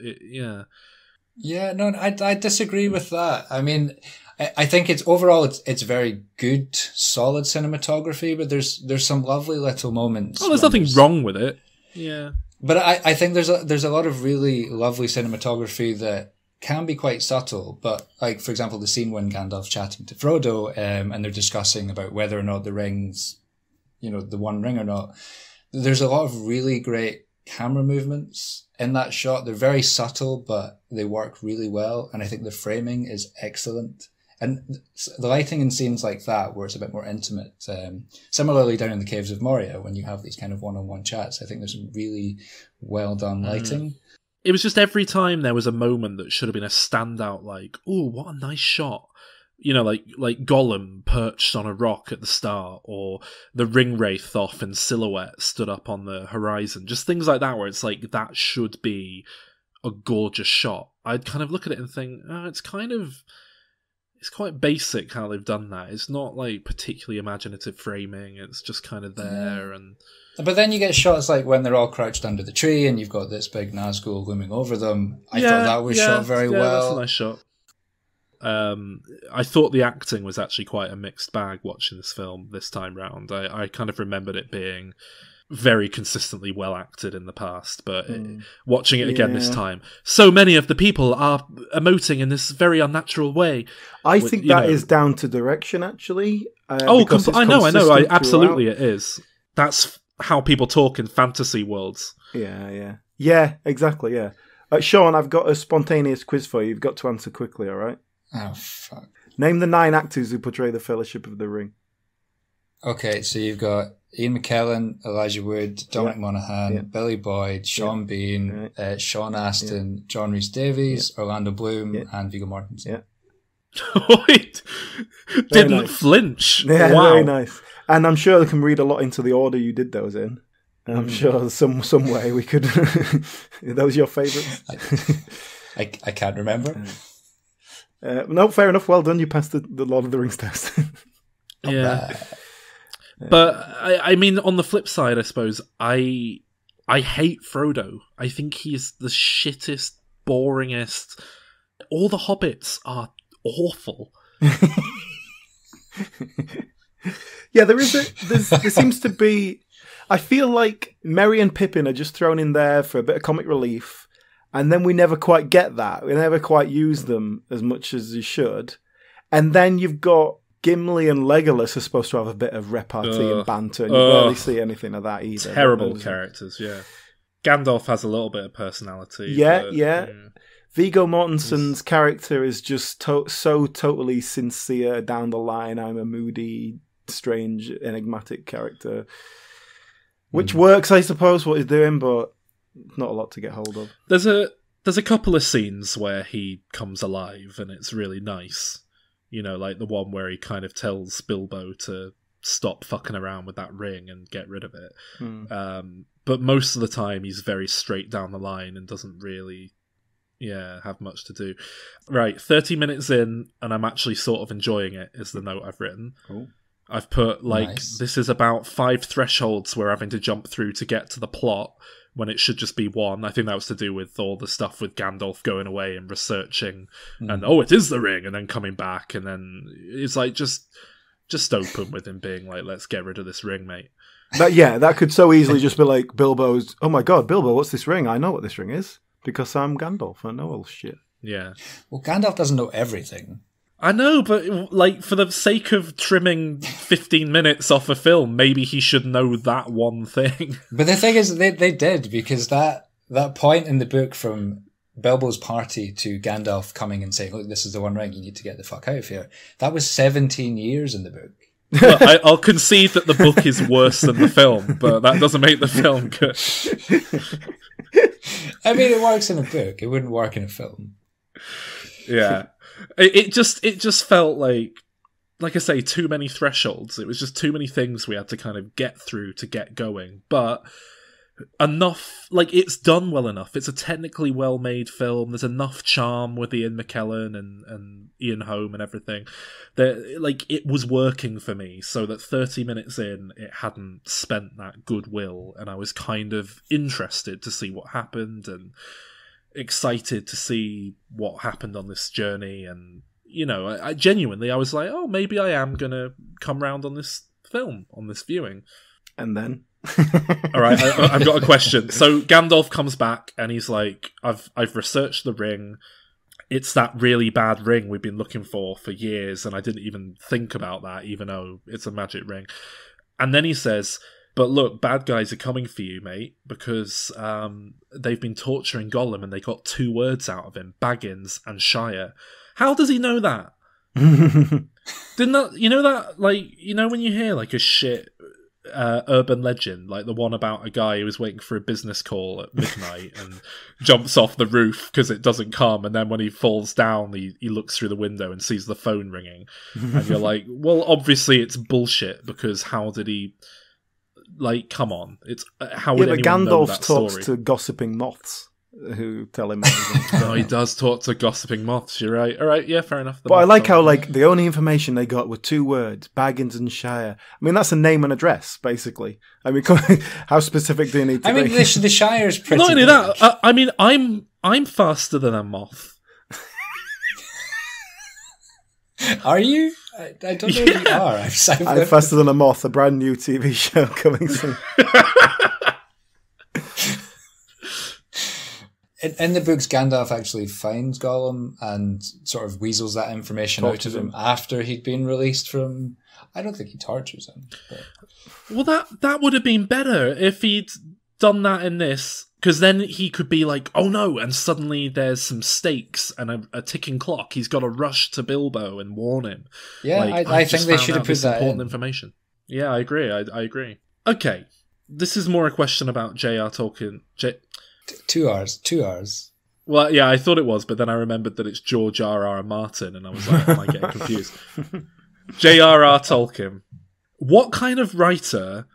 Yeah, no, I disagree with that. I mean, I think it's overall it's very good, solid cinematography, but there's some lovely little moments. Oh, there's nothing wrong with it. Yeah. But I think there's a lot of really lovely cinematography that can be quite subtle. But like, for example, the scene when Gandalf's chatting to Frodo, and they're discussing about whether or not the ring's, the One Ring or not. There's a lot of really great camera movements in that shot. They're very subtle, but they work really well. And I think the framing is excellent. And the lighting in scenes like that, where it's a bit more intimate, similarly down in the Caves of Moria, when you have these kind of one-on-one chats, I think there's some really well done lighting. It was just every time there was a moment that should have been a standout, like, oh, what a nice shot. Like Gollum perched on a rock at the start, or the ring wraith off in silhouette stood up on the horizon. Just things like that, where it's like, that should be a gorgeous shot. I'd kind of look at it and think, it's quite basic how they've done that. It's not like particularly imaginative framing. It's just kind of there. But then you get shots like when they're all crouched under the tree and you've got this big Nazgul looming over them. I thought that was shot very well. That's a nice shot. I thought the acting was actually quite a mixed bag watching this film this time round. I kind of remembered it being very consistently well acted in the past, but watching it again this time, so many of the people are emoting in this very unnatural way. I think that is down to direction, actually. I know. Absolutely, it is. That's how people talk in fantasy worlds. Yeah, exactly. Yeah, Sean, I've got a spontaneous quiz for you. You've got to answer quickly. All right. Oh fuck! Name the 9 actors who portray the Fellowship of the Ring. Okay, so you've got Ian McKellen, Elijah Wood, Dominic Monaghan, Billy Boyd, Sean Bean, Sean Astin, John Rhys-Davies, Orlando Bloom, and Viggo Mortensen. Wait, didn't flinch. Yeah, wow. Very nice. And I'm sure they can read a lot into the order you did those in. And I'm sure some way we could. Those your favourites? I can't remember. No, fair enough. Well done. You passed the Lord of the Rings test. Yeah. But I mean, on the flip side, I suppose I hate Frodo. I think he's the shittest, boringest. All the hobbits are awful. Yeah, there seems to be. I feel like Merry and Pippin are just thrown in there for a bit of comic relief, and then we never quite get that. We never quite use them as much as you should. And then you've got Gimli and Legolas are supposed to have a bit of repartee and banter, and you rarely see anything of that either. Terrible characters, yeah. Gandalf has a little bit of personality. Yeah. Viggo Mortensen's character is just so totally sincere down the line. I'm a moody, strange, enigmatic character. Which works, I suppose, what he's doing, but not a lot to get hold of. There's a couple of scenes where he comes alive, and it's really nice. Like the one where he kind of tells Bilbo to stop fucking around with that ring and get rid of it. But most of the time, he's very straight down the line and doesn't really, have much to do. Right, 30 minutes in, and I'm actually sort of enjoying it, is the note I've written. Cool. I've put, This is about 5 thresholds we're having to jump through to get to the plot, when it should just be 1. I think that was to do with all the stuff with Gandalf going away and researching, and, it is the ring, and then coming back, and then it's like, just open with him being like, let's get rid of this ring, mate. That could so easily just be like, Bilbo's, oh my god, Bilbo, what's this ring? I know what this ring is, because I'm Gandalf, I know all shit. Yeah. Well, Gandalf doesn't know everything. I know, but like for the sake of trimming 15 minutes off a film, maybe he should know that one thing. But the thing is, they did, because that point in the book from Bilbo's party to Gandalf coming and saying, look, this is the One Ring, you need to get the fuck out of here. That was 17 years in the book. Well, I'll concede that the book is worse than the film, but that doesn't make the film good. I mean, it works in a book. It wouldn't work in a film. Yeah. It just felt like I say, too many thresholds. It was just too many things we had to kind of get through to get going. But enough, like, it's done well enough. It's a technically well-made film. There's enough charm with Ian McKellen and Ian Holm and everything. Like, it was working for me, so that 30 minutes in, it hadn't spent that goodwill, and I was kind of interested to see what happened, and excited to see what happened on this journey, and I genuinely, I was like, oh, maybe I am gonna come round on this film, on this viewing. And then all right, I've got a question. So Gandalf comes back and he's like, I've researched the ring. It's that really bad ring we've been looking for years, and I didn't even think about that, even though it's a magic ring. And then he says, but look, bad guys are coming for you, mate, because they've been torturing Gollum and they got 2 words out of him, Baggins and Shire. How does he know that? Didn't that, that, like, when you hear like a shit urban legend, like the one about a guy who was waiting for a business call at midnight and jumps off the roof because it doesn't come, and then when he falls down he looks through the window and sees the phone ringing, and you're like, well, obviously it's bullshit, because how did he, like, come on, it's how would anyone know that story? Gandalf talks to gossiping moths who tell him oh, he does talk to gossiping moths, you're right. All right, yeah, fair enough. But I like how, like, the only information they got were 2 words, Baggins and Shire. I mean, that's a name and address, basically. I mean, how specific do you need to be? I mean, the Shire's pretty Not only big. that, I mean, I'm faster than a moth. Are you? I don't know if you are. I'm faster than a moth, a brand new TV show coming soon. In the books, Gandalf actually finds Gollum and sort of weasels that information out of him after he'd been released from... I don't think he tortures him. But... Well, that would have been better if he'd done that in this, because then he could be like, oh no, and suddenly there's some stakes and a ticking clock. He's got to rush to Bilbo and warn him. Yeah, like, I think they should have put that important in. information. Yeah, I agree. I agree. Okay, this is more a question about J.R. Tolkien. 2 hours. Well, yeah, I thought it was, but then I remembered that it's George R.R. Martin, and I was like, am I getting confused? J.R.R. Tolkien. What kind of writer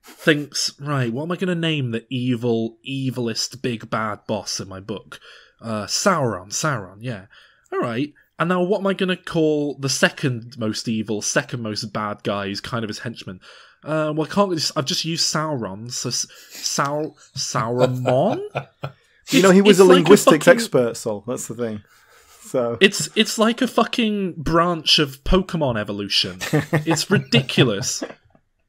thinks, right, what am I going to name the evilest big bad boss in my book? Sauron, yeah. All right. And now what am I going to call the second most evil, second most bad guy who's kind of his henchman? Well, I've just used Sauron, so Sauron? He was a linguistics expert, Sol. That's the thing. So it's like a fucking branch of Pokemon evolution. It's ridiculous.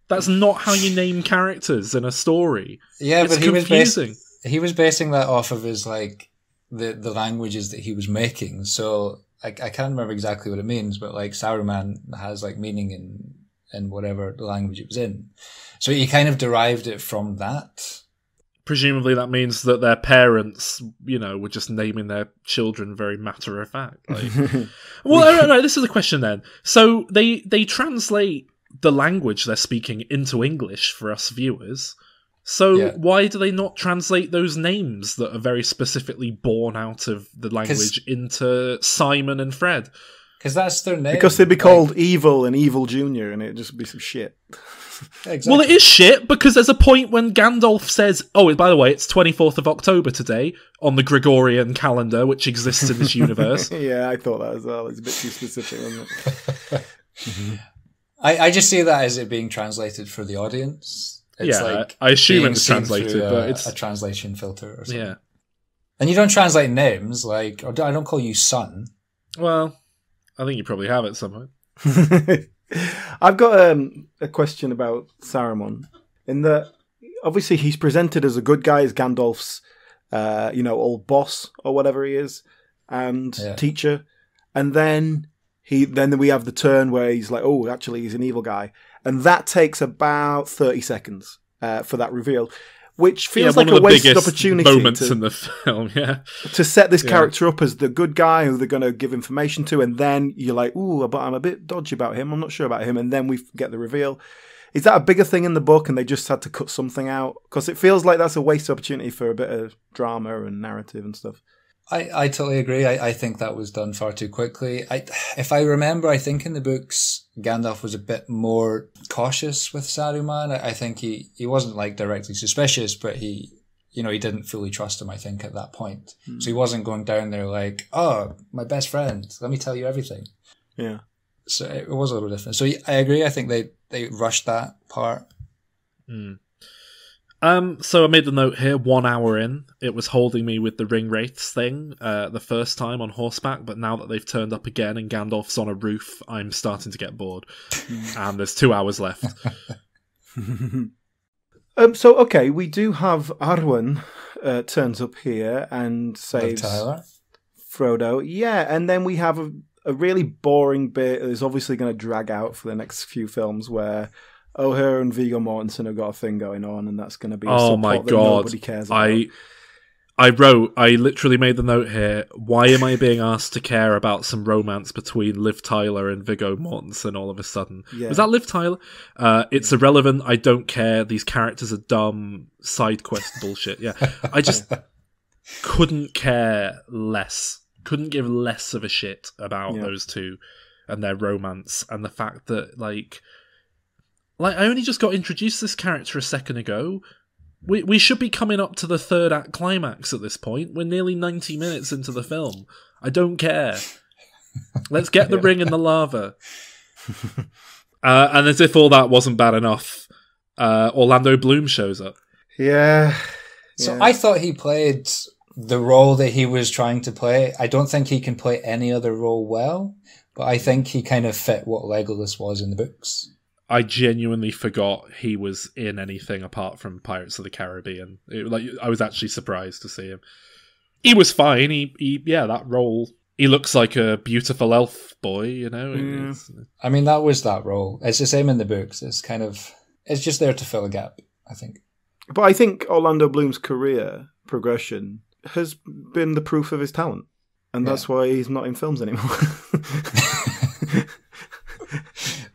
That's not how you name characters in a story. Yeah, it's but confusing. He was basing that off of his, like, the languages that he was making. So I can't remember exactly what it means, but like Saruman has like meaning in whatever the language it was in. So he kind of derived it from that. Presumably that means that their parents, were just naming their children very matter of fact. Like, well, no, this is a question then. So they translate the language they're speaking into English for us viewers. So why do they not translate those names that are very specifically born out of the language into Simon and Fred? Because that's their name. Because they'd be called Evil and Evil Junior, and it'd just be some shit. Exactly. Well, it is shit, because there's a point when Gandalf says, oh, by the way, it's 24th of October today on the Gregorian calendar, which exists in this universe. Yeah, I thought that as well. It's a bit too specific, wasn't it? I just see that as it being translated for the audience. It's like I assume being it's seen translated, through but it's a translation filter or something. Yeah. And you don't translate names, like, I don't call you son. Well, I think you probably have at some point. I've got a question about Saruman. In that, obviously, he's presented as a good guy, as Gandalf's, old boss or whatever he is, and teacher. And then we have the turn where he's like, oh, actually, he's an evil guy. And that takes about 30 seconds for that reveal, which feels like a wasted opportunity. Moments in the film, to set this character up as the good guy who they're going to give information to, and then you're like, ooh, but I'm a bit dodgy about him. I'm not sure about him, and then we get the reveal. Is that a bigger thing in the book, and they just had to cut something out? Because it feels like that's a wasted opportunity for a bit of drama and narrative and stuff. I totally agree. I think that was done far too quickly. If I remember, I think in the books, Gandalf was a bit more cautious with Saruman. I think he wasn't like directly suspicious, but he didn't fully trust him, I think, at that point. So he wasn't going down there like, oh, my best friend, let me tell you everything. Yeah. So it was a little different. So I agree. I think they rushed that part. So I made the note here, 1 hour in, it was holding me with the ring wraiths thing the first time on horseback, but now that they've turned up again and Gandalf's on a roof, I'm starting to get bored. And there's 2 hours left. So, okay, we do have Arwen turns up here and saves Frodo. Yeah, and then we have a really boring bit that is obviously going to drag out for the next few films where... her and Viggo Mortensen have got a thing going on, and that's going to be a subplot that nobody cares about. I literally made the note here, why am I being asked to care about some romance between Liv Tyler and Viggo Mortensen all of a sudden? Yeah. Was that Liv Tyler? It's irrelevant, I don't care, these characters are dumb, side quest bullshit. Yeah, I just couldn't care less. Couldn't give less of a shit about those two and their romance, and the fact that, like, I only just got introduced to this character a second ago. We should be coming up to the third act climax at this point. We're nearly 90 minutes into the film. I don't care. Let's get the ring and the lava. And as if all that wasn't bad enough, Orlando Bloom shows up. Yeah. So I thought he played the role that he was trying to play. I don't think he can play any other role well, but I think he kind of fit what Legolas was in the books. I genuinely forgot he was in anything apart from Pirates of the Caribbean. I was actually surprised to see him. He was fine. He that role. He looks like a beautiful elf boy, you know. I mean, that was that role. It's the same in the books. It's just there to fill a gap, I think. But I think Orlando Bloom's career progression has been the proof of his talent, and that's why he's not in films anymore.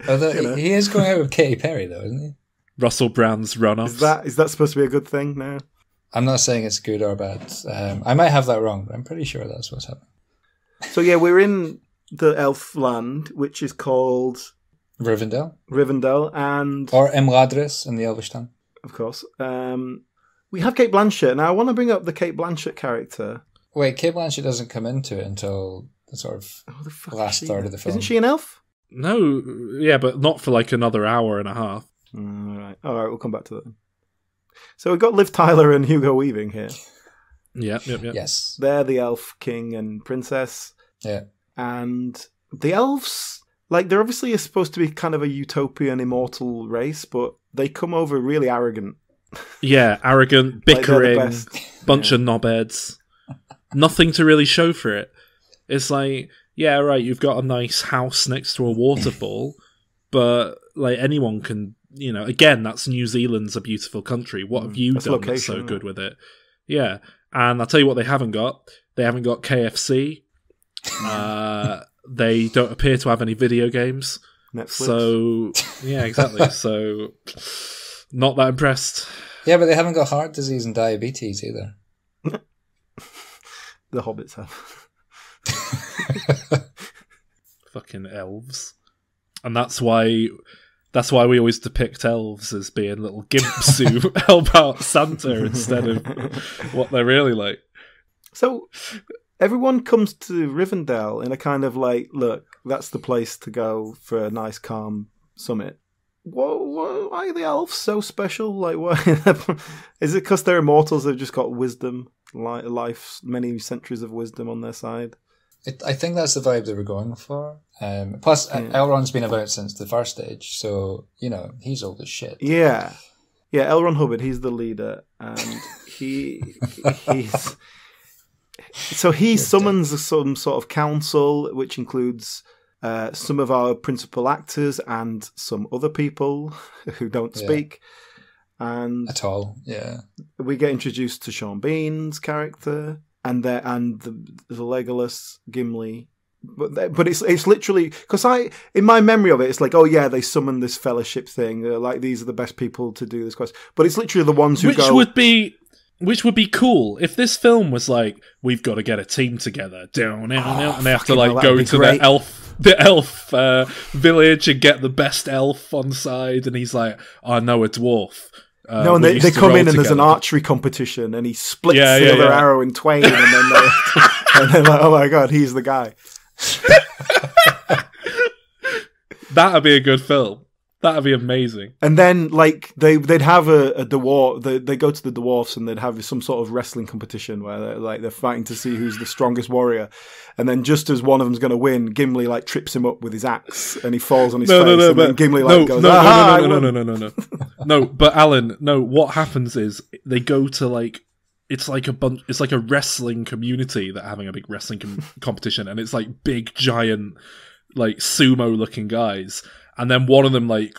Although he is going out with Katy Perry, though, isn't he? Russell Brand's run-offs. Is that supposed to be a good thing now? I'm not saying it's good or bad. I might have that wrong, but I'm pretty sure that's what's happening. So yeah, we're in the elf land, which is called... Rivendell, and... Or Imladris in the Elvish tongue. Of course. We have Cate Blanchett. Now, I want to bring up the Cate Blanchett character. Wait, Cate Blanchett doesn't come into it until the sort of last third of the film. Isn't she an elf? No, yeah, but not for like another hour and a half. All right, we'll come back to that. So we've got Liv Tyler and Hugo Weaving here. Yep. Yes. They're the elf king and princess. Yeah. And the elves, like, they're obviously supposed to be kind of a utopian, immortal race, but they come over really arrogant. Yeah, arrogant, bickering, bunch of knobheads. Nothing to really show for it. It's like... Yeah, right, you've got a nice house next to a waterfall, but like anyone can, you know, again, that's New Zealand's a beautiful country. What have you done that's so good with it? Yeah, and I'll tell you what they haven't got. They haven't got KFC. They don't appear to have any video games. Netflix. So, yeah, exactly. So, not that impressed. Yeah, but they haven't got heart disease and diabetes either. The hobbits have. Fucking elves. And that's why we always depict elves as being little gimps who help out Santa instead of what they're really like. So everyone comes to Rivendell in a kind of like, look, that's the place to go for a nice calm summit. Why are the elves so special? Like, why is it because they're immortals? They've just got wisdom, life, many centuries of wisdom on their side. I think that's the vibe they were going for. Plus, Elrond's been about since the first age, so, you know, he's old as shit. Yeah, Elrond Hubbard, he's the leader, and he's... So he summons some sort of council, which includes some of our principal actors and some other people who don't speak. And at all, yeah. We get introduced to Sean Bean's character... And the Legolas, Gimli, but it's literally because in my memory of it, it's like, oh yeah, they summon this fellowship thing. Like, these are the best people to do this quest. But it's literally the ones who go. Which would be cool if this film was like, we've got to get a team together down, and they have to like go to the elf village and get the best elf on side, and he's like, I know a dwarf. No, and they come in and there's an archery competition, and he splits the other arrow in twain, and then they're like, oh my god, he's the guy. That'd be a good film. That'd be amazing. And then, like, they'd have a dwarf. They go to the dwarfs and they'd have some sort of wrestling competition where they're fighting to see who's the strongest warrior. And then, just as one of them's going to win, Gimli like trips him up with his axe and he falls on his face. And then Gimli goes, no. But Alan, no. What happens is they go to like. It's like a wrestling community that are having a big wrestling competition, and it's like big giant, like sumo-looking guys. And then one of them like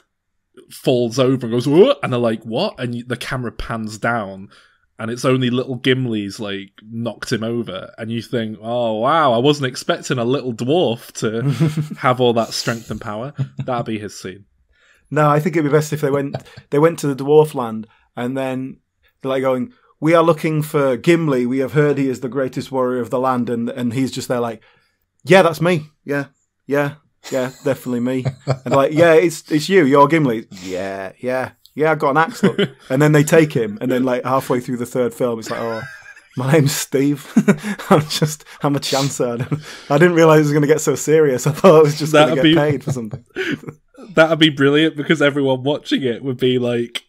falls over and goes, "What?" And they're like, "What?" And the camera pans down, and it's only little Gimli's like knocked him over, and you think, "Oh wow, I wasn't expecting a little dwarf to have all that strength and power." That'd be his scene. No, I think it'd be best if they went to the dwarf land, and then they're like going, "We are looking for Gimli. We have heard he is the greatest warrior of the land," and he's just there like, "Yeah, that's me. Yeah, definitely me." And like, "Yeah, it's you. You're Gimli." Yeah, I've got an axe. Look. And then they take him, and then like halfway through the third film, it's like, "Oh, my name's Steve. I'm a chancer. I didn't realize it was going to get so serious. I thought I was just going to get paid for something." That'd be brilliant because everyone watching it would be like,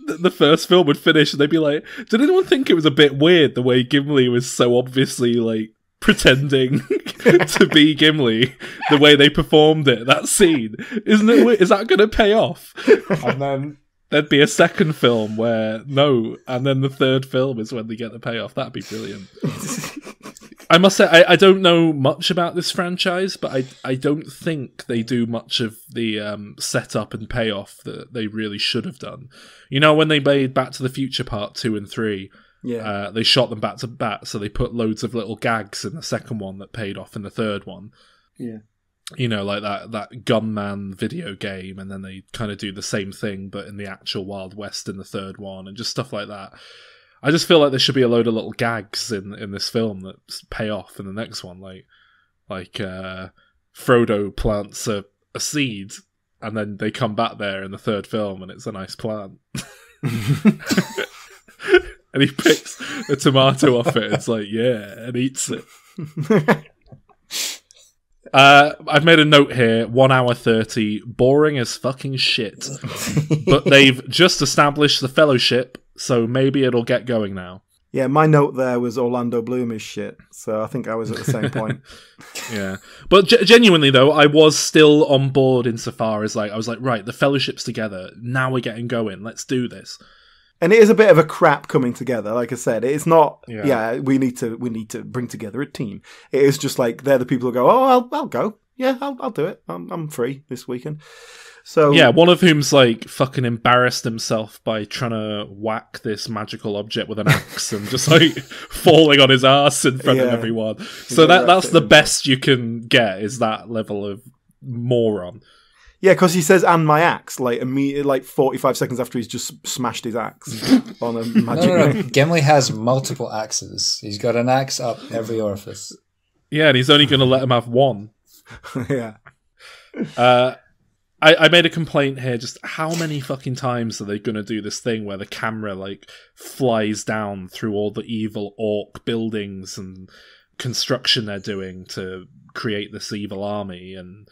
the first film would finish and they'd be like, did anyone think it was a bit weird the way Gimli was so obviously like pretending to be Gimli, the way they performed it, that scene? Isn't it weird? Is that going to pay off? And then there'd be a second film where no, and then the third film is when they get the payoff. That'd be brilliant. I must say, I don't know much about this franchise, but I don't think they do much of the setup and payoff that they really should have done. You know, when they made Back to the Future Part 2 and 3, they shot them back to back, so they put loads of little gags in the second one that paid off in the third one. Yeah. You know, like that Gunman video game, and then they kind of do the same thing, but in the actual Wild West in the third one, and just stuff like that. I just feel like there should be a load of little gags in this film that pay off in the next one, like Frodo plants a seed, and then they come back there in the third film, and it's a nice plant, and he picks a tomato off it. It's like, yeah, and eats it. I've made a note here, 1 hour 30, boring as fucking shit. But they've just established the Fellowship, so maybe it'll get going now. Yeah, my note there was Orlando Bloom is shit, so I think I was at the same point. Yeah. But genuinely, though, I was still on board insofar as, like, I was like, right, the Fellowship's together, now we're getting going, let's do this. And it is a bit of a crap coming together. Like I said, it's not. Yeah, we need to bring together a team. It is just like they're the people who go, "Oh, I'll go. Yeah, I'll do it. I'm free this weekend." So yeah, one of whom's like fucking embarrassed himself by trying to whack this magical object with an axe and just like falling on his ass in front of everyone. So that's the best you can get, is that level of moron. Yeah, because he says, "and my axe," like immediately, like 45 seconds after he's just smashed his axe on a magic. No. Gimli has multiple axes. He's got an axe up every orifice. Yeah, and he's only going to let him have one. Yeah. I made a complaint here. Just how many fucking times are they going to do this thing where the camera like flies down through all the evil orc buildings and construction they're doing to create this evil army? And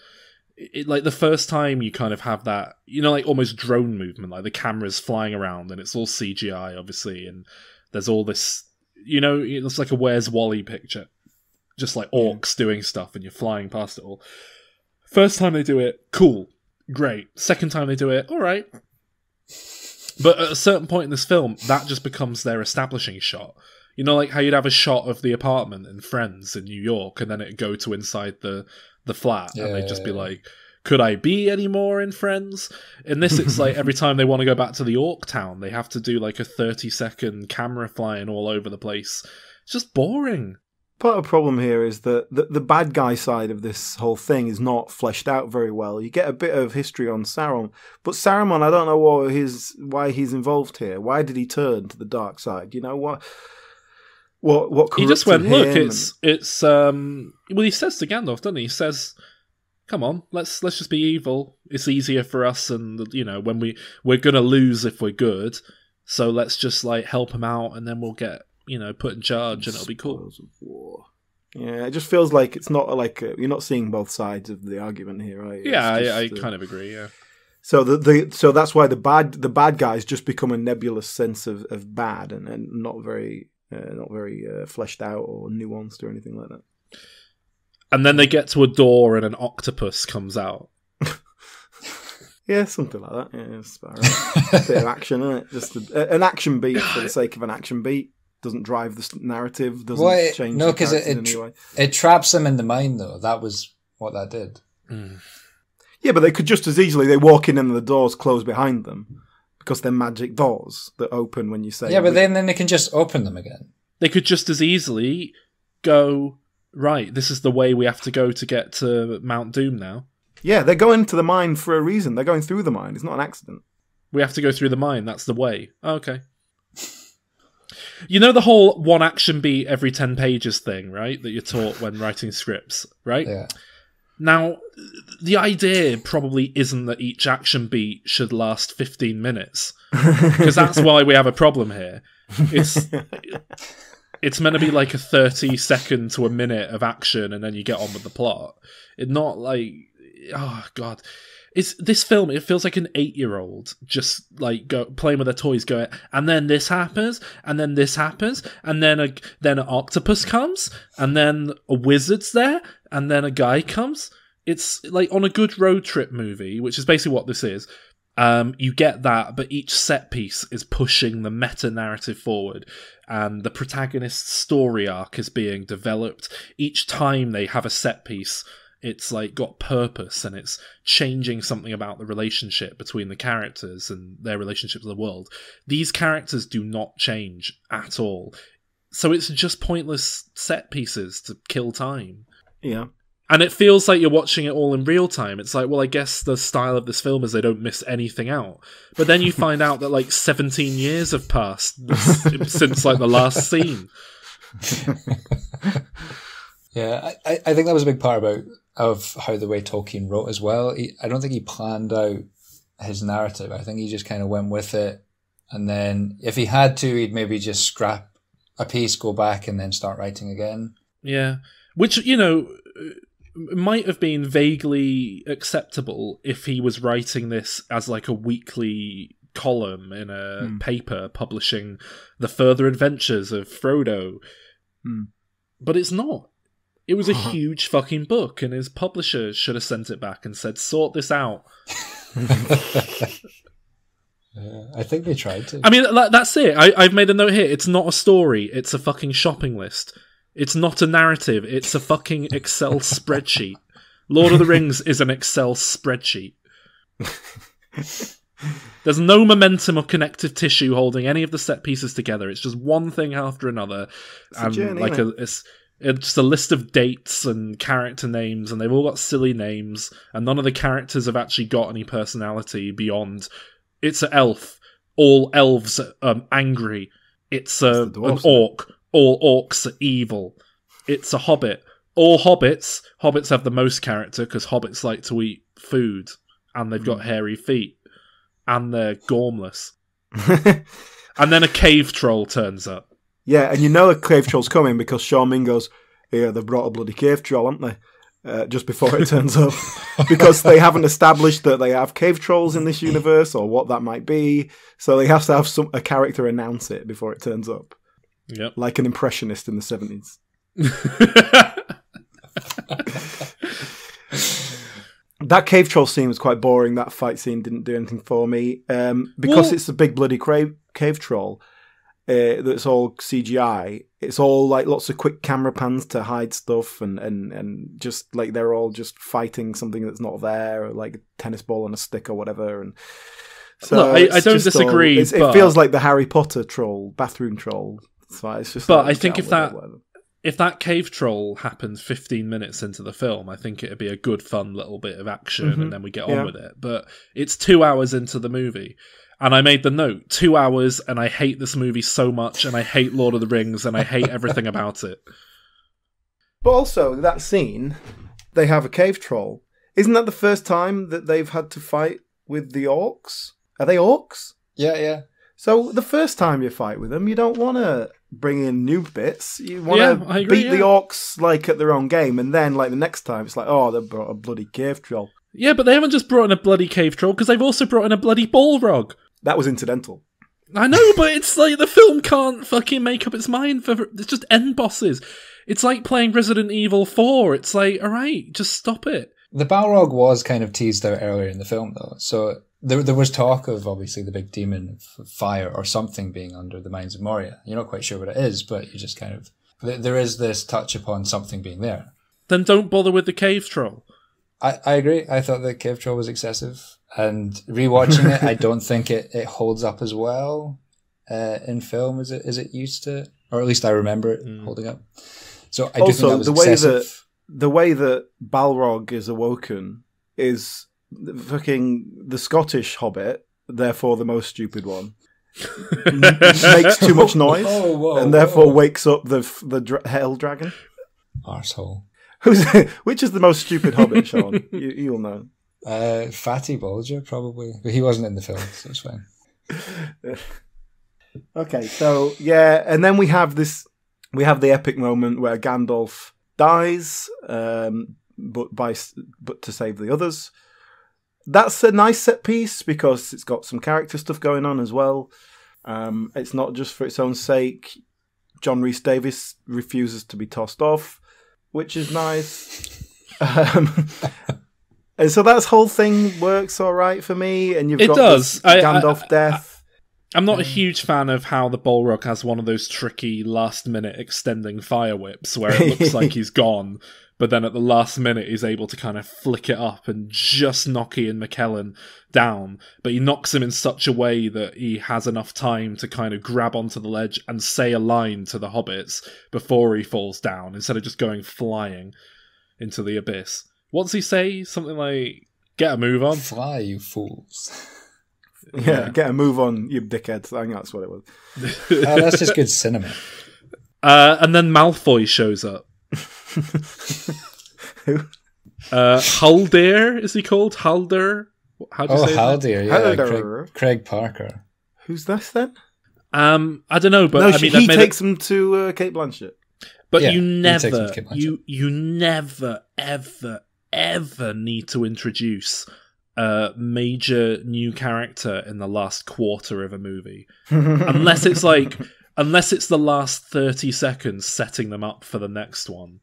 it, like the first time you kind of have that, you know, like almost drone movement, like the camera's flying around and it's all CGI, obviously, and there's all this, you know, it's like a Where's Wally picture, just like orcs doing stuff and you're flying past it all. First time they do it, cool, great. Second time they do it, all right. But at a certain point in this film, that just becomes their establishing shot. You know, like how you'd have a shot of the apartment in Friends in New York, and then it'd go to inside the flat, and they'd just be like, could I be any more in Friends? In this, it's like every time they want to go back to the Orc town, they have to do like a 30-second camera flying all over the place. It's just boring. Part of the problem here is that the bad guy side of this whole thing is not fleshed out very well. You get a bit of history on Sauron, but Saruman, I don't know why he's involved here. Why did he turn to the dark side? You know what he just went, look, him it's well, he says to Gandalf, doesn't he? He says, come on, let's just be evil. It's easier for us, and you know, when we're gonna lose if we're good, so let's just like help him out, and then we'll get, you know, put in charge, and it'll be cool. Of war. Yeah, it just feels like it's not like you're not seeing both sides of the argument here, right? Yeah, I kind of agree. Yeah, So so that's why the bad guys just become a nebulous sense of bad and not very fleshed out or nuanced or anything like that. And then they get to a door and an octopus comes out. Yeah, something like that. Yeah, it's about right. A bit of action, isn't it? Just an action beat for the sake of an action beat. Doesn't drive the narrative, doesn't change the characters in any way. It traps them in the mind, though. That was what that did. Mm. Yeah, but they could just as easily, they walk in and the doors close behind them because they're magic doors that open when you say... Yeah, but then they can just open them again. They could just as easily go, right, this is the way we have to go to get to Mount Doom now. Yeah, they're going to the mine for a reason. They're going through the mine. It's not an accident. We have to go through the mine. That's the way. Oh, okay. You know the whole one action beat every 10 pages thing, right? That you're taught when writing scripts, right? Yeah. Now, the idea probably isn't that each action beat should last 15 minutes. Because that's why we have a problem here. It's meant to be like a 30-second to a minute of action and then you get on with the plot. It's not like... Oh, God. This film, it feels like an 8-year-old just like playing with their toys going, and then this happens, and then this happens, and then an octopus comes, and then a wizard's there, and then a guy comes. It's like on a good road trip movie, which is basically what this is. You get that, but each set piece is pushing the meta-narrative forward, and the protagonist's story arc is being developed. Each time they have a set piece, it's like got purpose and it's changing something about the relationship between the characters and their relationship to the world. These characters do not change at all. So it's just pointless set pieces to kill time. Yeah. And it feels like you're watching it all in real time. It's like, well, I guess the style of this film is they don't miss anything out. But then you find out that like 17 years have passed since like the last scene. Yeah, I think that was a big part of how the way Tolkien wrote as well. I don't think he planned out his narrative. I think he just kind of went with it. And then if he had to, he'd maybe just scrap a piece, go back and then start writing again. Yeah. Which, you know, might have been vaguely acceptable if he was writing this as like a weekly column in a paper publishing the further adventures of Frodo. But it's not. It was a huge fucking book, and his publisher should have sent it back and said, sort this out. I think they tried to. I mean, that's it. I've made a note here. It's not a story. It's a fucking shopping list. It's not a narrative. It's a fucking Excel spreadsheet. Lord of the Rings is an Excel spreadsheet. There's no momentum or connective tissue holding any of the set pieces together. It's just one thing after another. It's a journey, like it's just a list of dates and character names, and they've all got silly names, and none of the characters have actually got any personality beyond it's an elf. All elves are angry. It's an orc. All orcs are evil. It's a hobbit. All hobbits have the most character because hobbits like to eat food, and they've got hairy feet, and they're gormless. And then a cave troll turns up. Yeah, and you know a cave troll's coming because Sean Min goes, yeah, they've brought a bloody cave troll, haven't they? Just before it turns up. Because they haven't established that they have cave trolls in this universe or what that might be. So they have to have a character announce it before it turns up. Yep. Like an impressionist in the 70s. That cave troll scene was quite boring. That fight scene didn't do anything for me. Because it's a big bloody cave troll. That's all CGI. It's all like lots of quick camera pans to hide stuff and just like they're all just fighting something that's not there, or like a tennis ball on a stick or whatever. And so look, I don't disagree. It feels like the Harry Potter troll, bathroom troll. So it's just. But I think if that cave troll happened 15 minutes into the film, I think it'd be a good, fun little bit of action, and then we get on with it. But it's 2 hours into the movie. And I made the note, 2 hours, and I hate this movie so much, and I hate Lord of the Rings, and I hate everything about it. But also, that scene, they have a cave troll. Isn't that the first time that they've had to fight with the orcs? Are they orcs? Yeah. So the first time you fight with them, you don't want to bring in new bits. You want to beat the orcs like at their own game, and then like the next time, it's like, oh, they brought a bloody cave troll. Yeah, but they haven't just brought in a bloody cave troll, because they've also brought in a bloody Balrog. That was incidental. I know, but it's like the film can't fucking make up its mind for... It's just end bosses. It's like playing Resident Evil 4. It's like, alright, just stop it. The Balrog was kind of teased out earlier in the film, though. So there was talk of, obviously, the big demon of fire or something being under the Mines of Moria. You're not quite sure what it is, but you just kind of... There is this touch upon something being there. Then don't bother with the cave troll. I agree. I thought the cave troll was excessive. And rewatching it, I don't think it holds up as well in film as it used to. Or at least I remember it holding up. So I do think that was excessive. The way that Balrog is awoken is the Scottish Hobbit, therefore the most stupid one. Makes too much noise and therefore wakes up the hell dragon. Arsehole. Which is the most stupid Hobbit, Sean? You'll know. Fatty Bolger, probably. But he wasn't in the film, so it's fine. Okay, so yeah, and then we have the epic moment where Gandalf dies, but to save the others. That's a nice set piece because it's got some character stuff going on as well. It's not just for its own sake. John Rhys Davies refuses to be tossed off, which is nice. And so that whole thing works all right for me. And you've got does. Gandalf death. I'm not a huge fan of how the Balrog has one of those tricky last-minute extending fire whips where it looks like he's gone, but then at the last minute he's able to kind of flick it up and just knock Ian McKellen down. But he knocks him in such a way that he has enough time to kind of grab onto the ledge and say a line to the hobbits before he falls down, instead of just going flying into the abyss. What's he say? Something like, get a move on. Fly, you fools. Yeah, get a move on, you dickheads. I think that's what it was. That's just good cinema. And then Malfoy shows up. Who? Haldir, is he called? Haldir? How do you say Haldir, that? yeah. Craig Parker. Who's this then? I don't know, but no, I mean, he takes him to Kate Blanchett. But Yeah, you never, you never, ever need to introduce a major new character in the last quarter of a movie, unless it's the last 30 seconds setting them up for the next one.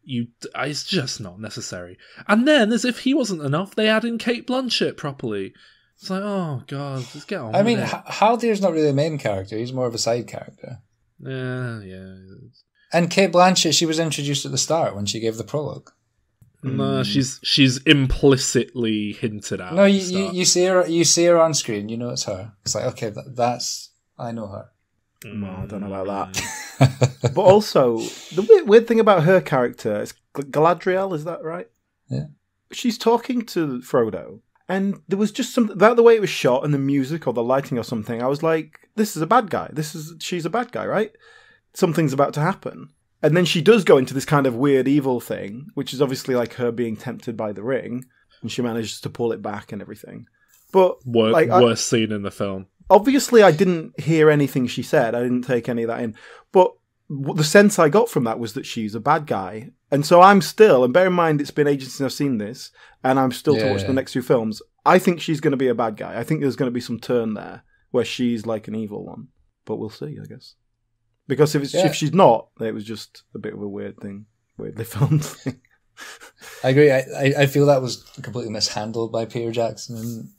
It's just not necessary. And then, as if he wasn't enough, they add in Kate Blanchett properly. It's like, oh god, just get on. I mean, Haldir's not really a main character; he's more of a side character. Yeah. And Kate Blanchett, she was introduced at the start when she gave the prologue. No, she's implicitly hinted at. No, you see her on screen. You know it's her. It's like, okay, that's I know her. Well, I don't know about that. But also, the weird thing about her character is Galadriel. Is that right? Yeah. She's talking to Frodo, and there was just something about the way it was shot and the music or the lighting or something. I was like, "This is a bad guy. She's a bad guy, right? Something's about to happen." And then she does go into this kind of weird evil thing, which is obviously like her being tempted by the ring, and she manages to pull it back and everything. But worst scene in the film. Obviously, I didn't hear anything she said. I didn't take any of that in. But the sense I got from that was that she's a bad guy. And so I'm still, and bear in mind it's been ages since I've seen this, and I'm still to watch the next two films, I think she's going to be a bad guy. I think there's going to be some turn there where she's like an evil one. But we'll see, I guess. Because if she's not, it was just a bit of a weird thing, weirdly filmed thing. I agree. I feel that was completely mishandled by Peter Jackson,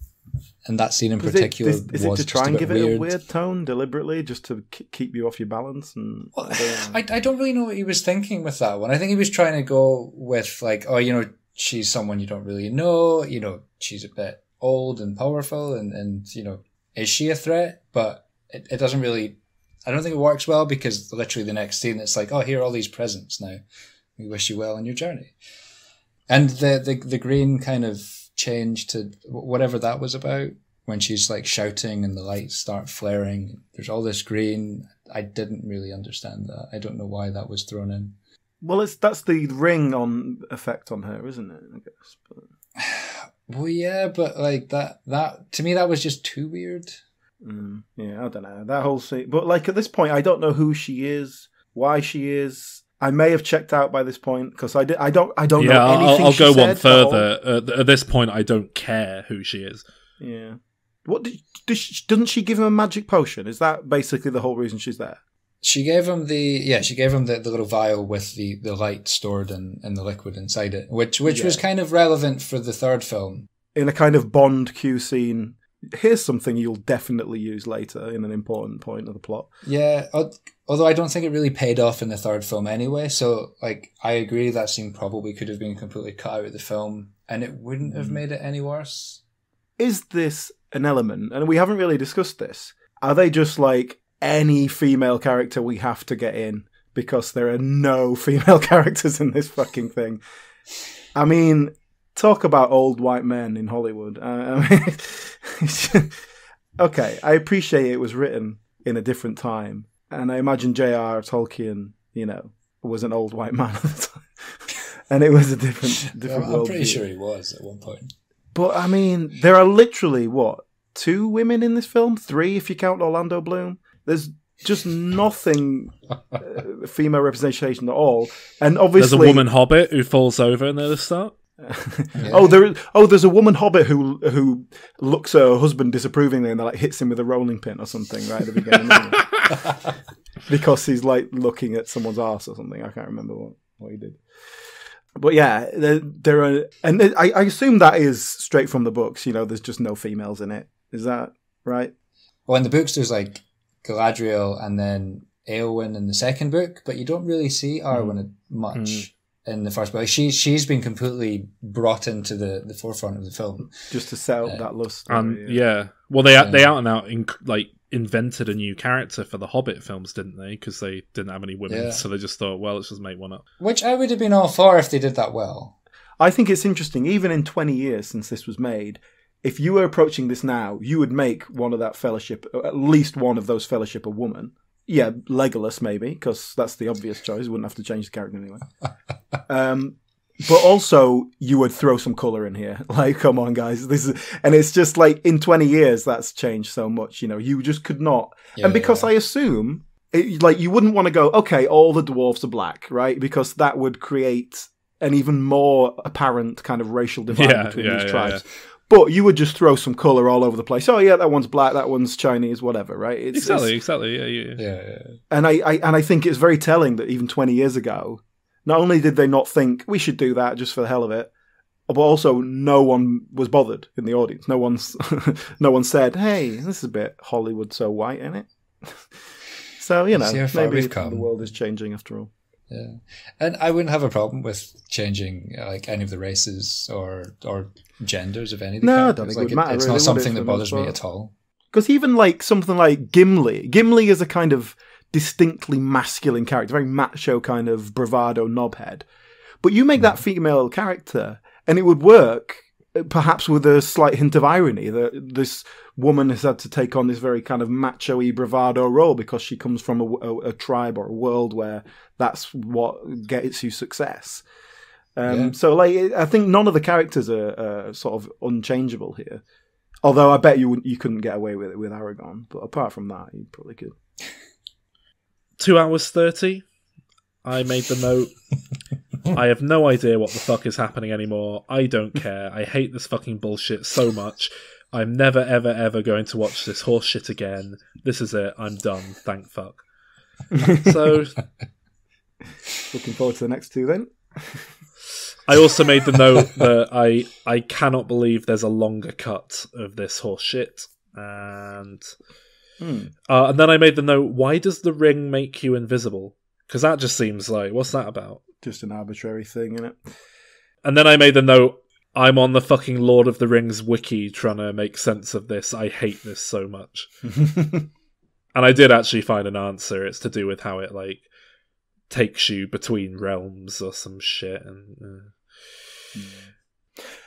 and that scene in particular is it to try and give it a weird tone deliberately, just to keep you off your balance? And I don't really know what he was thinking with that one. I think he was trying to go with like, she's someone you don't really know. She's a bit old and powerful, and is she a threat? But it doesn't really. I don't think it works well because literally the next scene it's like, oh, here are all these presents now. We wish you well on your journey. And the green kind of change to whatever that was about when she's like shouting and the lights start flaring. There's all this green. I didn't really understand that. I don't know why that was thrown in. Well, that's the ring on effect on her, isn't it? I guess. But... Well, yeah, but like that to me that was just too weird. Yeah, I don't know that whole scene. But like at this point, I don't know who she is, why she is. I may have checked out by this point because I don't know anything. I'll she go said one further. At this point, I don't care who she is. Yeah. What doesn't she give him a magic potion? Is that basically the whole reason she's there? She gave him the little vial with the light stored in the liquid inside it, which was kind of relevant for the third film. In a kind of Bond Q scene, here's something you'll definitely use later in an important point of the plot. Yeah, although I don't think it really paid off in the third film anyway, so like I agree that scene probably could have been completely cut out of the film and it wouldn't have made it any worse. Is this an element, and we haven't really discussed this, are they just like any female character we have to get in because there are no female characters in this fucking thing? I mean, talk about old white men in Hollywood. I mean, okay, I appreciate it was written in a different time, and I imagine J.R. Tolkien, was an old white man at the time, and it was a different world. I'm pretty sure he was at one point. But I mean, there are literally 2 women in this film, 3 if you count Orlando Bloom. There's just nothing female representation at all, and obviously there's a woman hobbit who falls over near the start. Yeah. There's a woman hobbit who looks at her husband disapprovingly and like hits him with a rolling pin or something right at the beginning because he's like looking at someone's arse or something. I can't remember what he did. But yeah, there are, and I assume that is straight from the books. There's just no females in it. Is that right? Well, in the books, there's like Galadriel and then Éowyn in the second book, but you don't really see Arwen much in the first book. Like she's been completely brought into the forefront of the film just to set up that lust. Well, they out and out invented a new character for the Hobbit films, didn't they? Because they didn't have any women, so they just thought, well, let's just make one up. Which I would have been all for if they did that well. I think it's interesting, even in 20 years since this was made, if you were approaching this now, you would make one of that fellowship, at least one of those fellowship, a woman. Yeah, Legolas maybe, because that's the obvious choice. You wouldn't have to change the character anyway. But also, you would throw some colour in here. Like, come on, guys. And it's just like, in 20 years, that's changed so much. You just could not. And because I assume, you wouldn't want to go, okay, all the dwarves are black, right? Because that would create an even more apparent kind of racial divide between these tribes. Yeah. But you would just throw some colour all over the place. Oh yeah, that one's black, that one's Chinese, whatever, right? Exactly. Yeah. And I think it's very telling that even 20 years ago, not only did they not think we should do that just for the hell of it, but also no one was bothered in the audience. No one said, "Hey, this is a bit Hollywood so white, isn't it?" So maybe the world is changing after all. Yeah, and I wouldn't have a problem with changing like any of the races or genders of any of the characters. I don't think it would matter. It's not something that bothers me at all. Because even like something like Gimli is a kind of distinctly masculine character, very macho kind of bravado knobhead. But you make that female character, and it would work, perhaps with a slight hint of irony that this woman has had to take on this very kind of macho-y bravado role because she comes from a tribe or a world where that's what gets you success. So, I think none of the characters are sort of unchangeable here. Although I bet you couldn't get away with it with Aragorn. But apart from that, you probably could. 2 hours 30. I made the note. I have no idea what the fuck is happening anymore. I don't care. I hate this fucking bullshit so much. I'm never, ever, ever going to watch this horse shit again. This is it. I'm done. Thank fuck. So, looking forward to the next 2 then. I also made the note that I cannot believe there's a longer cut of this horse shit. And then I made the note, why does the ring make you invisible? Because that just seems like, what's that about? Just an arbitrary thing, innit? And then I made the note, I'm on the fucking Lord of the Rings wiki trying to make sense of this. I hate this so much. And I did actually find an answer. It's to do with how it, takes you between realms or some shit. And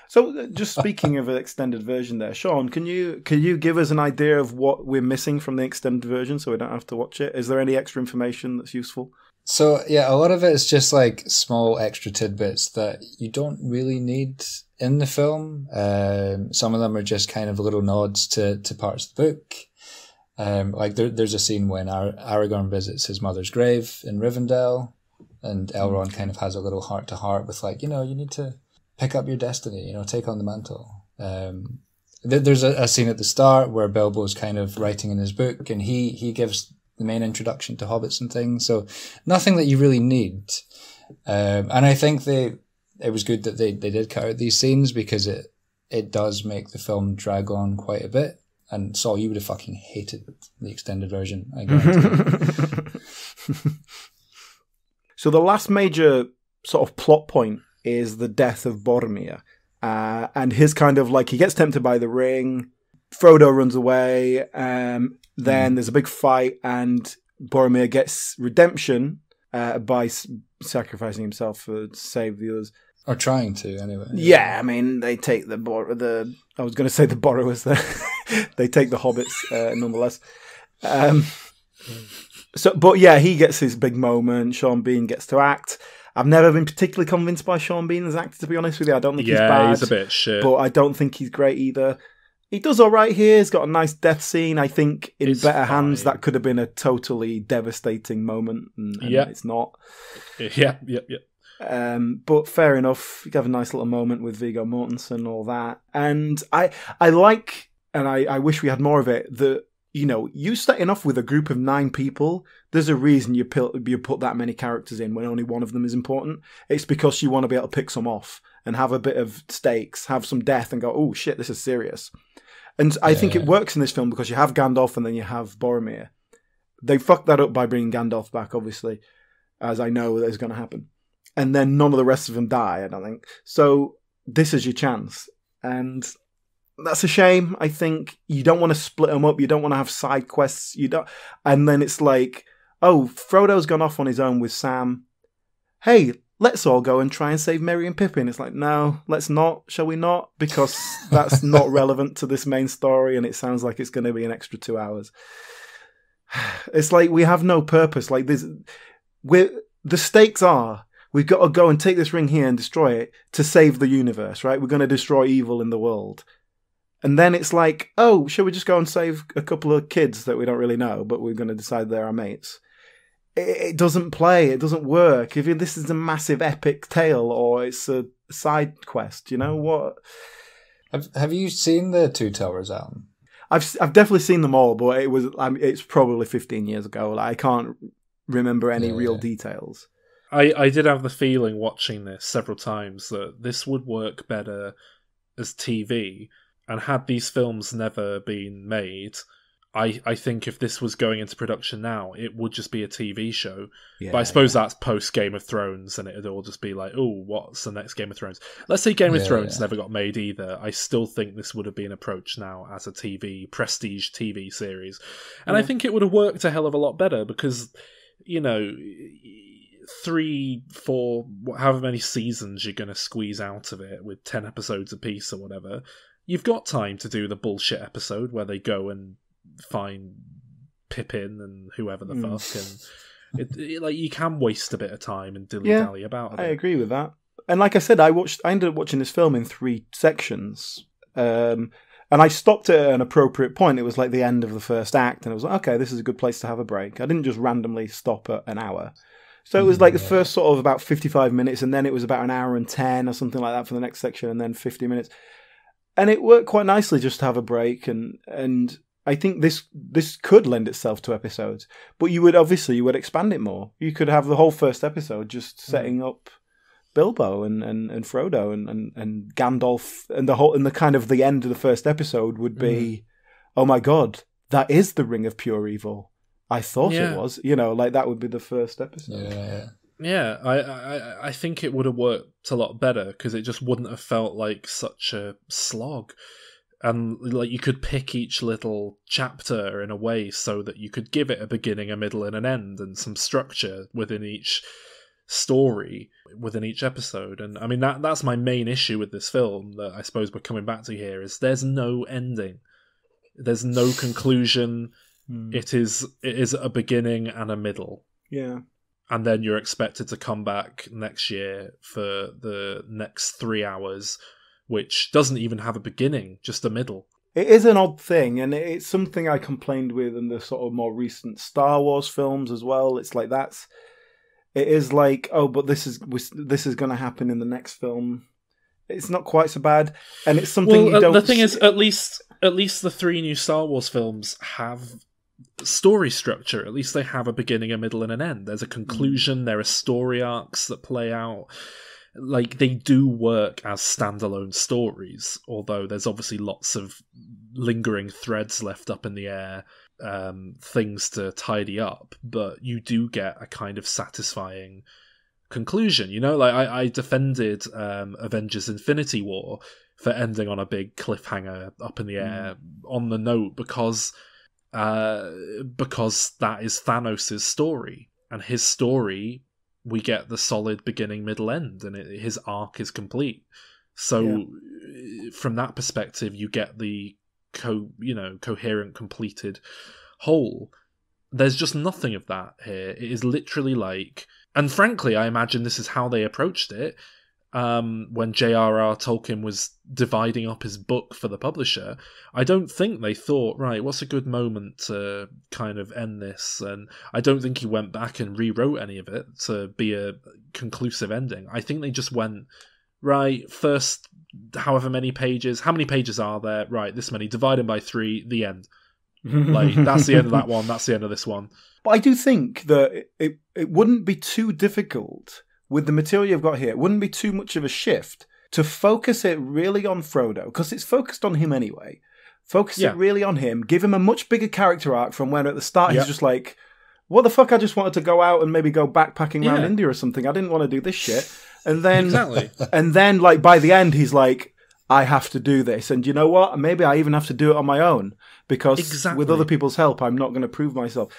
So, just speaking of an extended version there, Sean, can you give us an idea of what we're missing from the extended version so we don't have to watch it? Is there any extra information that's useful? So, yeah, a lot of it is just small extra tidbits that you don't really need in the film. Some of them are just kind of little nods to parts of the book. There's a scene when Aragorn visits his mother's grave in Rivendell. and Elrond kind of has a little heart to heart with like, you need to pick up your destiny, take on the mantle. There's a scene at the start where Bilbo's kind of writing in his book, and he gives the main introduction to hobbits and things. So nothing that you really need. And I think it was good that they did cut out these scenes, because it does make the film drag on quite a bit. And Saul, you would have fucking hated the extended version, I guarantee. So the last major sort of plot point is the death of Boromir. And his kind of like, he gets tempted by the ring, Frodo runs away, then there's a big fight, and Boromir gets redemption by sacrificing himself to save the others. Or trying to, anyway. Yeah, I mean, they take I was going to say the borrowers there. They take the hobbits, nonetheless. But yeah, he gets his big moment. Sean Bean gets to act. I've never been particularly convinced by Sean Bean as an actor, to be honest with you. I don't think he's bad. Yeah, he's a bit shit. But I don't think he's great either. He does all right here. He's got a nice death scene. I think in better hands, that could have been a totally devastating moment, and it's not. Yeah. But fair enough. You have a nice little moment with Viggo Mortensen, all that. And I like, and I wish we had more of it, that, you setting off with a group of 9 people, there's a reason you put that many characters in when only one of them is important. It's because you want to be able to pick some off and have a bit of stakes, have some death, and go, oh shit, this is serious. And I think it works in this film because you have Gandalf and then you have Boromir. They fucked that up by bringing Gandalf back, obviously, as I know that is going to happen. And then none of the rest of them die, I don't think. So this is your chance. And that's a shame. I think you don't want to split them up. You don't want to have side quests. And then it's like, oh, Frodo's gone off on his own with Sam. Hey, let's all go and try and save Merry and Pippin. It's like, no, let's not. Shall we not? Because that's not relevant to this main story, and it sounds like it's going to be an extra 2 hours. It's like we have no purpose. Like the stakes are, we've got to go and take this ring here and destroy it to save the universe, right? We're going to destroy evil in the world. And then it's like, oh, shall we just go and save a couple of kids that we don't really know, but we're going to decide they're our mates? It doesn't play. It doesn't work. If this is a massive epic tale or it's a side quest, what? Have you seen the Two Towers album? I've definitely seen them all, but it's probably 15 years ago. Like, I can't remember any real details. I did have the feeling watching this several times that this would work better as TV. And had these films never been made, I think if this was going into production now, it would just be a TV show. Yeah, but I suppose that's post Game of Thrones, and it'd all just be like, oh, what's the next Game of Thrones? Let's say Game of Thrones never got made either. I still think this would have been approached now as a prestige TV series. And I think it would have worked a hell of a lot better because, 3, 4, however many seasons you're going to squeeze out of it with 10 episodes apiece or whatever. You've got time to do the bullshit episode where they go and find Pippin and whoever the fuck, and you can waste a bit of time and dilly-dally about it. I agree with that. And like I said, I ended up watching this film in 3 sections, and I stopped at an appropriate point. It was like the end of the first act, and I was like, okay, this is a good place to have a break. I didn't just randomly stop at an hour. So it was like the first sort of about 55 minutes, and then it was about an hour and 10 or something like that for the next section, and then 50 minutes. And it worked quite nicely just to have a break, and I think this could lend itself to episodes. But you would expand it more. You could have the whole first episode just setting up Bilbo and Frodo and Gandalf, and the kind of the end of the first episode would be, oh my god, that is the Ring of Pure Evil. I thought it was, that would be the first episode. Yeah, I think it would have worked a lot better because it just wouldn't have felt like such a slog. And like you could pick each little chapter in a way so that you could give it a beginning, a middle, and an end, and some structure within each story, within each episode. And I mean that's my main issue with this film that I suppose we're coming back to here is there's no ending. There's no conclusion. It is a beginning and a middle. Yeah. And then you're expected to come back next year for the next 3 hours, which doesn't even have a beginning, just a middle. It is an odd thing, and it's something I complained with in the sort of more recent Star Wars films as well. It's like it is like, oh, but this is going to happen in the next film. It's not quite so bad, and it's something you don't. The thing is, at least the 3 new Star Wars films have story structure. At least they have a beginning, a middle, and an end. There's a conclusion. There are story arcs that play out. Like, they do work as standalone stories, although there's obviously lots of lingering threads left up in the air, things to tidy up, but you do get a kind of satisfying conclusion. You know, like I defended Avengers Infinity War for ending on a big cliffhanger up in the air on the note because that is Thanos' story, and his story, we get the solid beginning, middle, end, and his arc is complete. So from that perspective, you get the coherent, completed whole. There's just nothing of that here. It is literally like, and frankly, I imagine this is how they approached it when J.R.R. Tolkien was dividing up his book for the publisher. I don't think they thought, right, what's a good moment to kind of end this? And I don't think he went back and rewrote any of it to be a conclusive ending. I think they just went, right, first however many pages, how many pages are there? Right, this many, divided by 3, the end. Like, that's the end of that one, that's the end of this one. But I do think that it wouldn't be too difficult with the material you've got here. It wouldn't be too much of a shift to focus it really on Frodo, because it's focused on him anyway. Focus it really on him, give him a much bigger character arc from when at the start he's just like, what the fuck, I just wanted to go out and maybe go backpacking around India or something. I didn't want to do this shit. And then, and then like by the end, he's like, I have to do this. And you know what? Maybe I even have to do it on my own, because with other people's help, I'm not going to prove myself.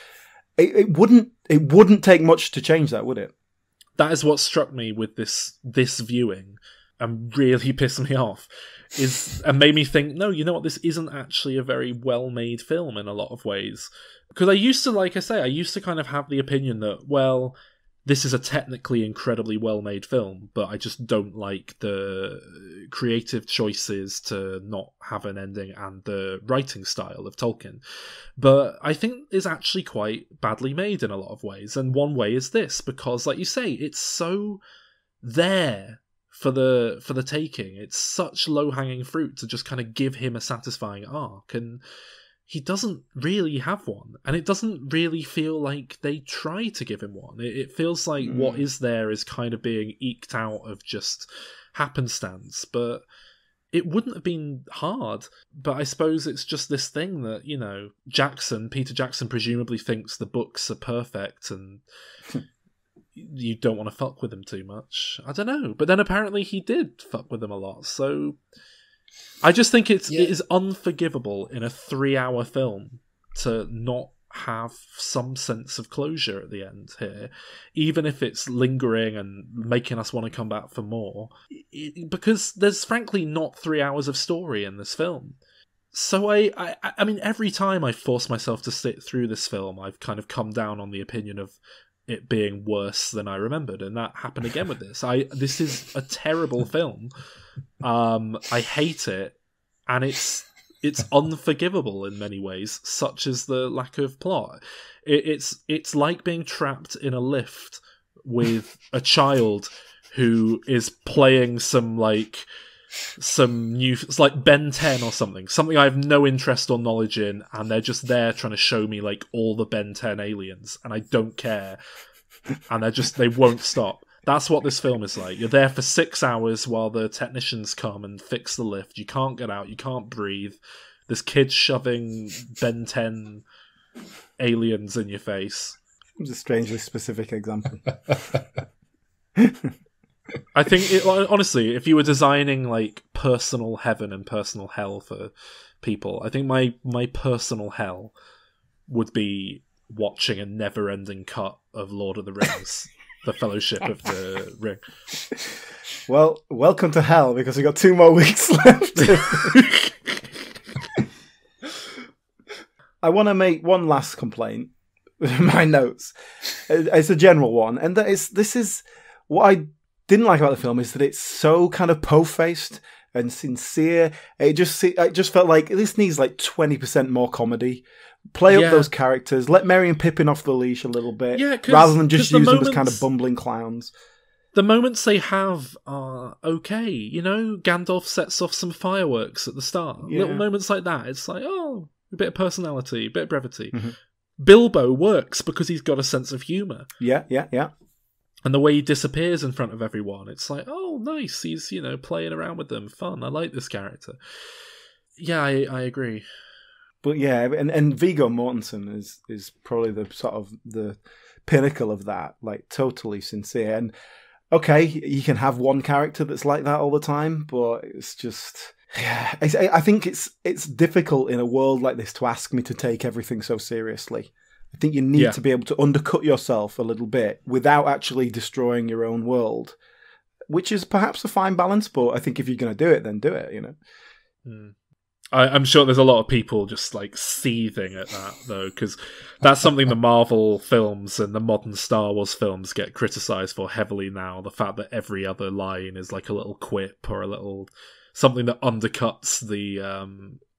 It wouldn't take much to change that, would it? That is what struck me with this viewing and really pissed me off, and made me think, no, you know what, this isn't actually a very well-made film in a lot of ways. Because I used to kind of have the opinion that, well, this is a technically incredibly well-made film, but I just don't like the creative choices to not have an ending and the writing style of Tolkien. But I think it's actually quite badly made in a lot of ways. And one way is this, because, like you say, it's so there for the taking. It's such low-hanging fruit to just kind of give him a satisfying arc, and he doesn't really have one, and it doesn't really feel like they try to give him one. It feels like what is there is kind of being eked out of just happenstance, but it wouldn't have been hard. But I suppose it's just this thing that, you know, Peter Jackson presumably thinks the books are perfect, and you don't want to fuck with him too much. I don't know. But then apparently he did fuck with them a lot, so I just think it is unforgivable in a 3-hour film to not have some sense of closure at the end here, even if it's lingering and making us want to come back for more, because there's frankly not 3 hours of story in this film. So I mean, every time I force myself to sit through this film, I've kind of come down on the opinion of it being worse than I remembered, and that happened again with this. This is a terrible film. I hate it, and it's unforgivable in many ways, such as the lack of plot. It's like being trapped in a lift with a child who is playing some new, it's like Ben 10 or something I have no interest or knowledge in, and they're just there trying to show me like all the Ben 10 aliens, and I don't care, and they won't stop. That's what this film is like. You're there for 6 hours while the technicians come and fix the lift. You can't get out, you can't breathe. This kid shoving Ben 10 aliens in your face. It was a strangely specific example. I think, honestly, if you were designing like personal heaven and personal hell for people, I think my personal hell would be watching a never-ending cut of Lord of the Rings, the Fellowship of the Ring. Well, welcome to hell, because we've got 2 more weeks left. I want to make one last complaint with my notes. It's a general one, and this is what I didn't like about the film, is that it's so kind of po-faced and sincere. It just felt like this needs like 20% more comedy. Play up those characters. Let Merry and Pippin off the leash a little bit, rather than just use them as kind of bumbling clowns. The moments they have are okay. You know, Gandalf sets off some fireworks at the start. Yeah. Little moments like that. It's like, oh, a bit of personality, a bit of brevity. Mm-hmm. Bilbo works because he's got a sense of humour. Yeah. And the way he disappears in front of everyone, it's like, oh, nice. He's, playing around with them. Fun. I like this character. Yeah, I agree. But yeah, and Viggo Mortensen is probably the sort of the pinnacle of that. Like, totally sincere. And okay, you can have one character that's like that all the time, but it's just... Yeah, I think it's difficult in a world like this to ask me to take everything so seriously. I think you need to be able to undercut yourself a little bit without actually destroying your own world, which is perhaps a fine balance, but I think if you're going to do it, then do it, I'm sure there's a lot of people just like seething at that, though, because that's something the Marvel films and the modern Star Wars films get criticised for heavily now, the fact that every other line is like a little quip or a little... something that undercuts the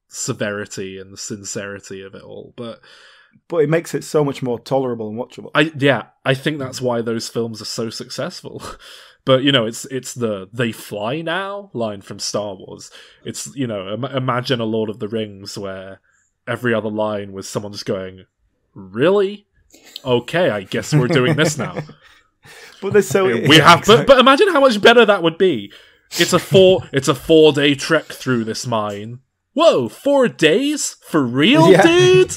severity and the sincerity of it all, but it makes it so much more tolerable and watchable. I think that's why those films are so successful. But it's the "they fly now" line from Star Wars. It's imagine a Lord of the Rings where every other line was someone just going, "Really? Okay, I guess we're doing this now." But there's so but imagine how much better that would be. It's a 4-day trek through this mine. Whoa, 4 days? For real, dude?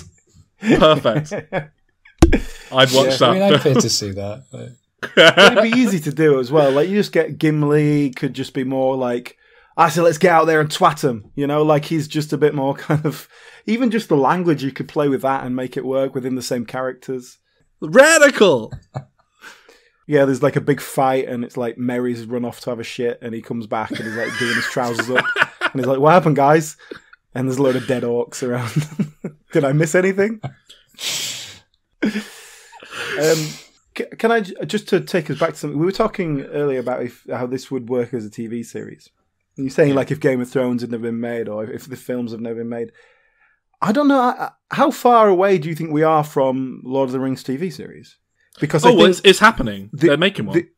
Perfect. I'd watch that. I mean, I'd pay to see that. But... It'd be easy to do as well. Like, you just get Gimli, could just be more like, I said, let's get out there and twat him. Like he's just a bit more kind of... Even just the language, you could play with that and make it work within the same characters. Radical! Yeah, there's like a big fight, and it's like Merry's run off to have a shit, and he comes back, and he's like doing his trousers up, and he's like, "What happened, guys?" And there's a load of dead orcs around. Did I miss anything? Can I just to take us back to something we were talking earlier about how this would work as a TV series? You're saying like if Game of Thrones had never been made, or if the films have never been made. I don't know how far away do you think we are from Lord of the Rings TV series? Because it's happening. They're making one.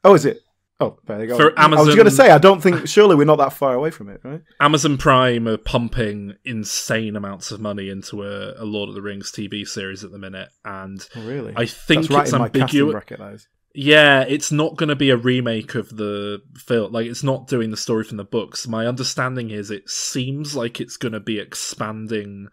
Is it? Oh, there you go. For Amazon, I was going to say, I don't think... Surely we're not that far away from it, right? Amazon Prime are pumping insane amounts of money into a Lord of the Rings TV series at the minute, and really? I think it's ambiguous. Yeah, it's not going to be a remake of the film. Like, it's not doing the story from the books. My understanding is it seems like it's going to be expanding...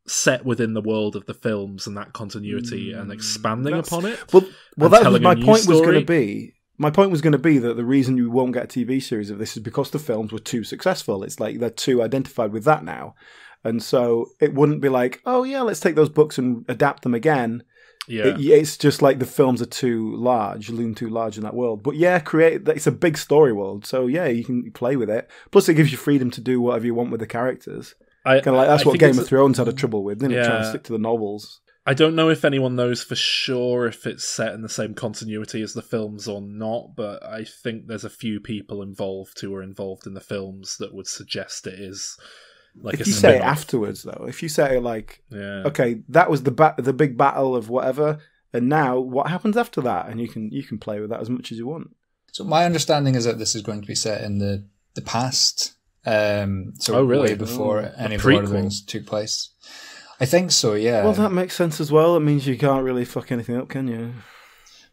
set within the world of the films and that continuity and expanding upon it. Well, that was my point was going to be. My point was going to be that the reason you won't get a TV series of this is because the films were too successful. It's like they're too identified with that now. And so it wouldn't be like, oh yeah, let's take those books and adapt them again. Yeah. It's just like the films are too large, loom too large in that world. But yeah, it's a big story world. So yeah, you can play with it. Plus it gives you freedom to do whatever you want with the characters. That's what Game of Thrones had a trouble with, didn't it? Trying to stick to the novels. I don't know if anyone knows for sure if it's set in the same continuity as the films or not, but I think there's a few people involved who are involved in the films that would suggest it is like if you say it afterwards, though, if you say like, okay, that was the big battle of whatever, and now what happens after that, and you can play with that as much as you want. So my understanding is that this is going to be set in the past. Really? Way before any of the Lord of the Rings took place. I think so, yeah. Well, that makes sense as well. It means you can't really fuck anything up, can you?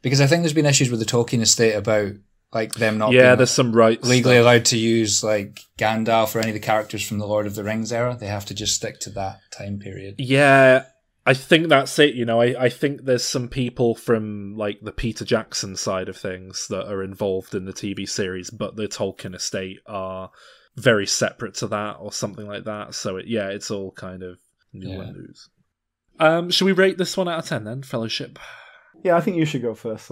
Because I think there's been issues with the Tolkien estate about like them not being there's some rights legally allowed to use like Gandalf or any of the characters from the Lord of the Rings era. They have to just stick to that time period. Yeah, I think that's it. I think there's some people from like the Peter Jackson side of things that are involved in the TV series, but the Tolkien estate are very separate to that or something like that. So it's all kind of new and news. Should we rate this 1 out of 10 then, Fellowship? Yeah, I think you should go first.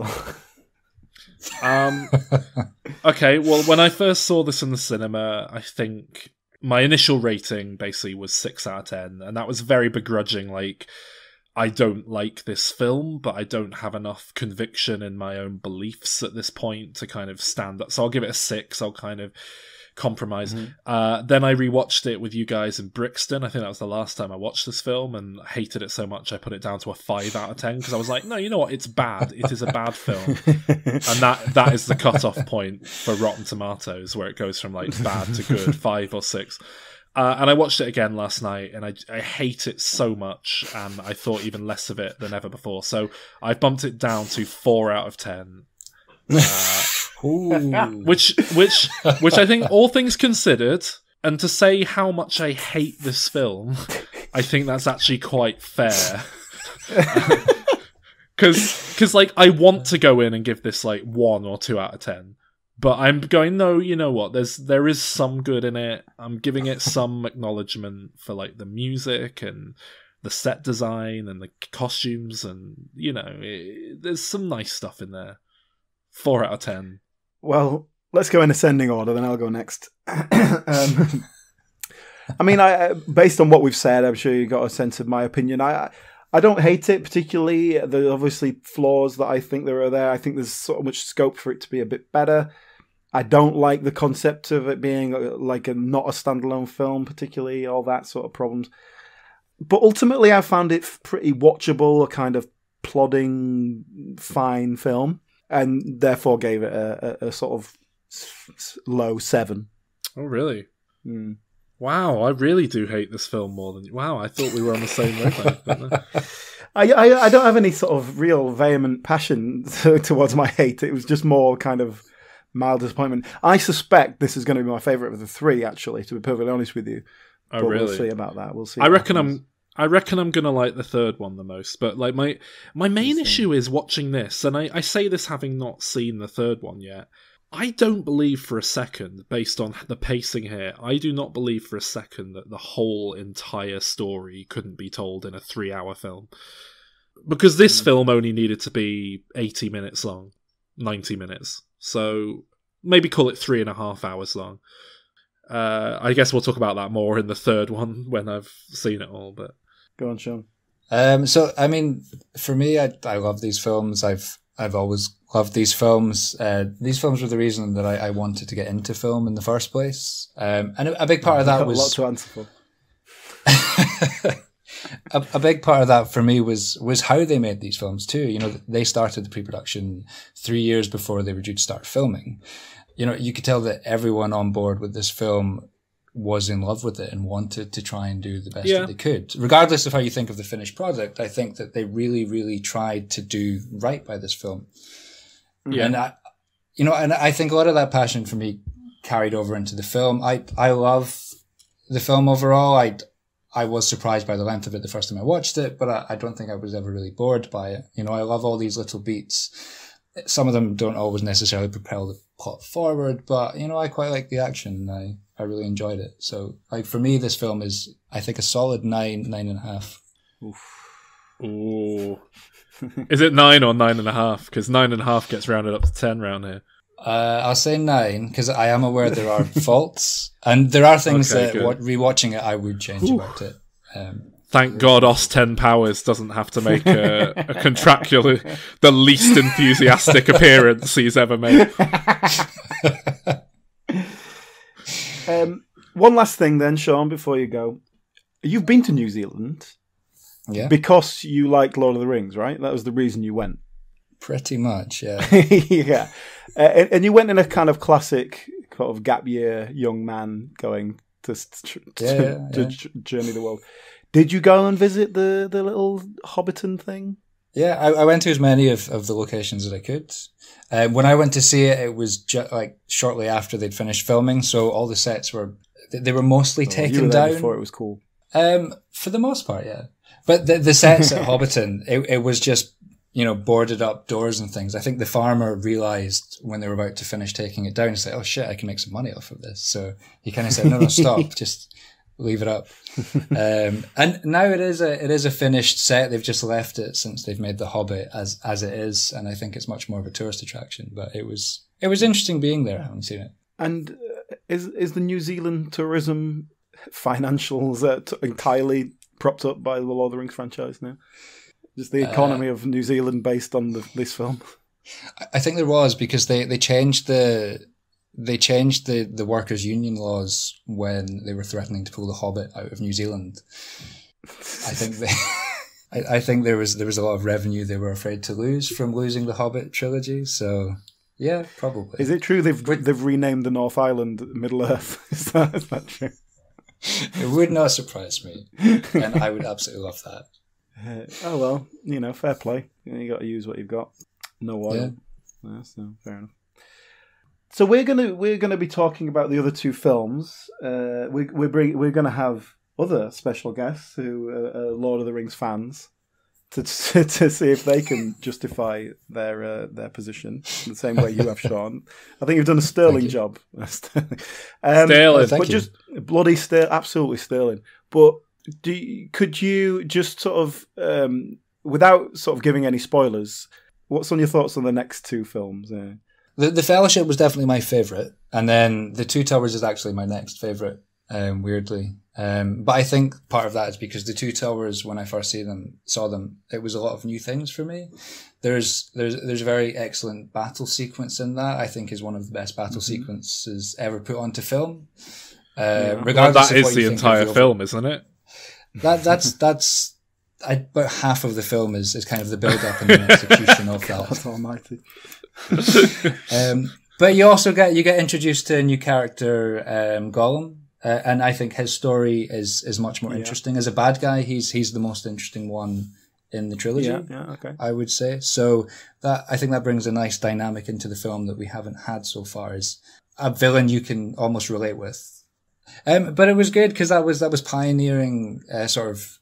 Okay, well, when I first saw this in the cinema, I think my initial rating basically was 6 out of 10, and that was very begrudging. Like, I don't like this film, but I don't have enough conviction in my own beliefs at this point to kind of stand up. So I'll give it a 6. I'll kind of compromise. Then I rewatched it with you guys in Brixton. I think that was the last time I watched this film, and hated it so much I put it down to a 5 out of 10 because I was like, no, you know what? It's bad. It is a bad film, and that is the cutoff point for Rotten Tomatoes, where it goes from like bad to good, 5 or 6. And I watched it again last night, and I hate it so much, and I thought even less of it than ever before. So I bumped it down to 4 out of 10. Which I think, all things considered, and to say how much I hate this film, I think that's actually quite fair. Because like, I want to go in and give this like 1 or 2 out of 10. But I'm going, no, you know what? There is some good in it. I'm giving it some acknowledgement for like the music and the set design and the costumes, and there's some nice stuff in there. 4 out of 10. Well, let's go in ascending order, then I'll go next. I mean, based on what we've said, I'm sure you got a sense of my opinion. I don't hate it particularly. There are obviously flaws that I think there are there. I think there's so much scope for it to be a bit better. I don't like the concept of it being like not a standalone film, particularly, all that sort of problems. But ultimately, I found it pretty watchable, a kind of plodding, fine film, and therefore gave it a sort of low 7. Oh, really? Mm. Wow, I really do hate this film more than... Wow, I thought we were on the same wavelength. But I don't have any sort of real vehement passion towards my hate. It was just more kind of mild disappointment. I suspect this is going to be my favourite of the 3, actually, to be perfectly honest with you. Oh, but really? We'll see about that. We'll see. I reckon I'm going to like the 3rd one the most. But like my main issue is watching this, and I say this having not seen the 3rd one yet. I don't believe for a second, based on the pacing here, I do not believe for a second that the whole entire story couldn't be told in a 3-hour film. Because this film only needed to be 80 minutes long, 90 minutes. So maybe call it 3.5 hours long. I guess we'll talk about that more in the 3rd one when I've seen it all. But go on, Sean. So I mean, for me, I love these films. I've always loved these films. These films were the reason that I wanted to get into film in the first place. And a big part of that was... a lot to answer for. A big part of that for me was how they made these films too. They started the pre-production 3 years before they were due to start filming. You could tell that everyone on board with this film was in love with it and wanted to try and do the best that they could. Regardless of how you think of the finished product, I think that they really, really tried to do right by this film. Yeah. And I think a lot of that passion for me carried over into the film. I love the film overall. I was surprised by the length of it the first time I watched it, but I don't think I was ever really bored by it. I love all these little beats. Some of them don't always necessarily propel the plot forward, but, I quite like the action. I really enjoyed it. So, for me, this film is, I think, a solid 9.5. Ooh. Is it 9 or 9.5? Because 9.5 gets rounded up to 10 round here. I'll say 9, because I am aware there are faults, and there are things that rewatching it I would change about it. Thank God Austin Powers doesn't have to make a contractual, the least enthusiastic appearance he's ever made. One last thing then, Sean, before you go. You've been to New Zealand because you like Lord of the Rings, right? That was the reason you went. Pretty much, yeah. Yeah. And you went in a kind of classic sort of gap year young man going to journey the world. Did you go and visit the little Hobbiton thing? Yeah, I went to as many of the locations as I could. When I went to see it, it was shortly after they'd finished filming, so all the sets were mostly taken you were down. there before it was cool. For the most part, yeah. But the sets at Hobbiton, it was just, boarded up doors and things. I think the farmer realised when they were about to finish taking it down, it's like, oh shit, I can make some money off of this. So he kind of said, no, stop, just leave it up. And now it is a finished set. They've just left it since they've made The Hobbit as it is, and I think it's much more of a tourist attraction. But it was interesting being there. I haven't seen it. And is the New Zealand tourism financials entirely propped up by the Lord of the Rings franchise now? Just the economy of New Zealand based on this film? I think there was, because they changed the they changed the workers' union laws when they were threatening to pull The Hobbit out of New Zealand. I think I think there was a lot of revenue they were afraid to lose from losing the Hobbit trilogy. So yeah, probably. Is it true they've renamed the North Island Middle Earth? Is that true? It would not surprise me, and I would absolutely love that. Oh well, fair play. You got to use what you've got. No oil. Yeah. So fair enough. So we're gonna be talking about the other two films. We're gonna have other special guests who are Lord of the Rings fans to see if they can justify their position in the same way you have, Sean. I think you've done a sterling job. Sterling, but just bloody absolutely sterling. But could you just sort of, without sort of giving any spoilers, what's on your thoughts on the next two films? The Fellowship was definitely my favourite, and then The Two Towers is actually my next favourite, weirdly. But I think part of that is because The Two Towers, when I first saw them, it was a lot of new things for me. There's a very excellent battle sequence in that. I think is one of the best battle sequences ever put onto film. Regardless that of what is you the think entire of the film, isn't it? That's about half of the film is kind of the build up and the execution of that. God almighty. But you also get introduced to a new character, Gollum, and I think his story is much more interesting. As a bad guy, he's the most interesting one in the trilogy. Okay. I would say so. I think that brings a nice dynamic into the film that we haven't had so far. Is a villain you can almost relate with. But it was good because that was pioneering sort of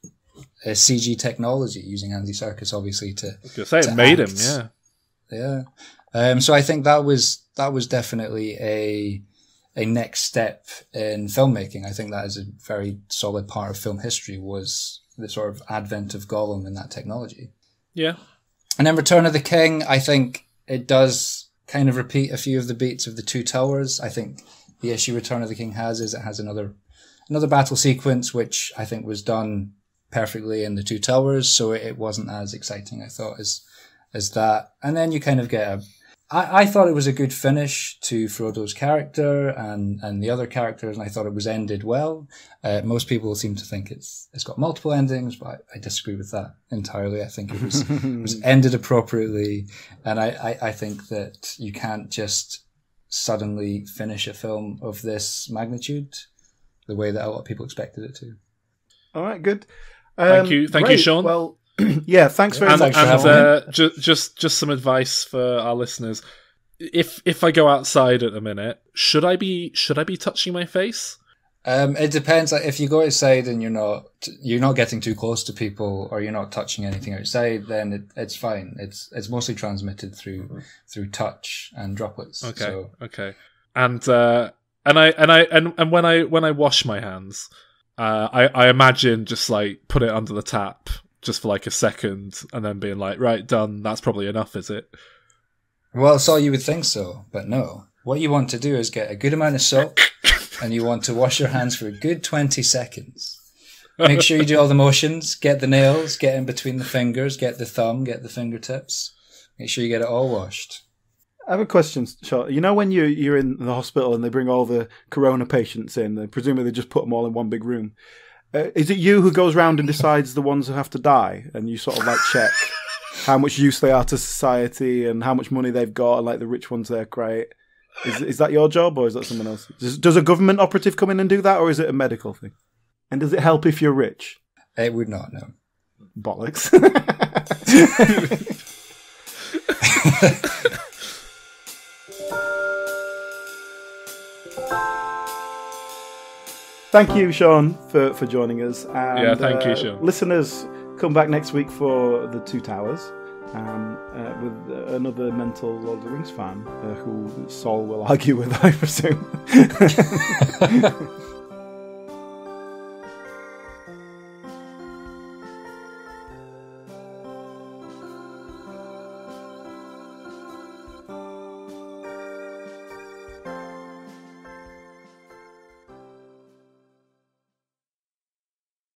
CG technology using Andy Serkis, obviously to. I was gonna say it made him, yeah. So I think that was definitely a next step in filmmaking. I think that is a very solid part of film history, was the sort of advent of Gollum and that technology. Yeah. And then Return of the King, I think it does kind of repeat a few of the beats of The Two Towers. I think the issue Return of the King has is it has another battle sequence, which I think was done perfectly in The Two Towers, so it wasn't as exciting, I thought, as that. And then you kind of get I thought it was a good finish to Frodo's character and the other characters, and I thought it was ended well. Most people seem to think it's got multiple endings, but I disagree with that entirely. I think it was ended appropriately, and I think that you can't just suddenly finish a film of this magnitude the way that a lot of people expected it to. All right, good. Thank you, Sean. Well, yeah, thanks very much. And just some advice for our listeners. If I go outside at a minute, should I be touching my face? It depends. Like, if you go outside and you're not getting too close to people, or you're not touching anything outside, then it's fine. It's mostly transmitted through touch and droplets. Okay. So. Okay. And when I wash my hands, I imagine just like put it under the tap just for like a second, and then being like, right, done. That's probably enough, is it? Well, so you would think so, but no. What you want to do is get a good amount of soap, and you want to wash your hands for a good 20 seconds. Make sure you do all the motions, get the nails, get in between the fingers, get the thumb, get the fingertips. Make sure you get it all washed. I have a question, Sean. You know when you're in the hospital and they bring all the corona patients in, they presumably just put them all in one big room. Is it you who goes round and decides the ones who have to die, and you sort of like check how much use they are to society and how much money they've got, and like the rich ones they're great? Is that your job, or is that someone else? Does a government operative come in and do that, or is it a medical thing? And does it help if you're rich? It would not, no. Bollocks. Thank you, Sean, for joining us. And, thank you, Sean. Listeners, come back next week for The Two Towers with another mental Lord of the Rings fan who Saul will argue with, I presume.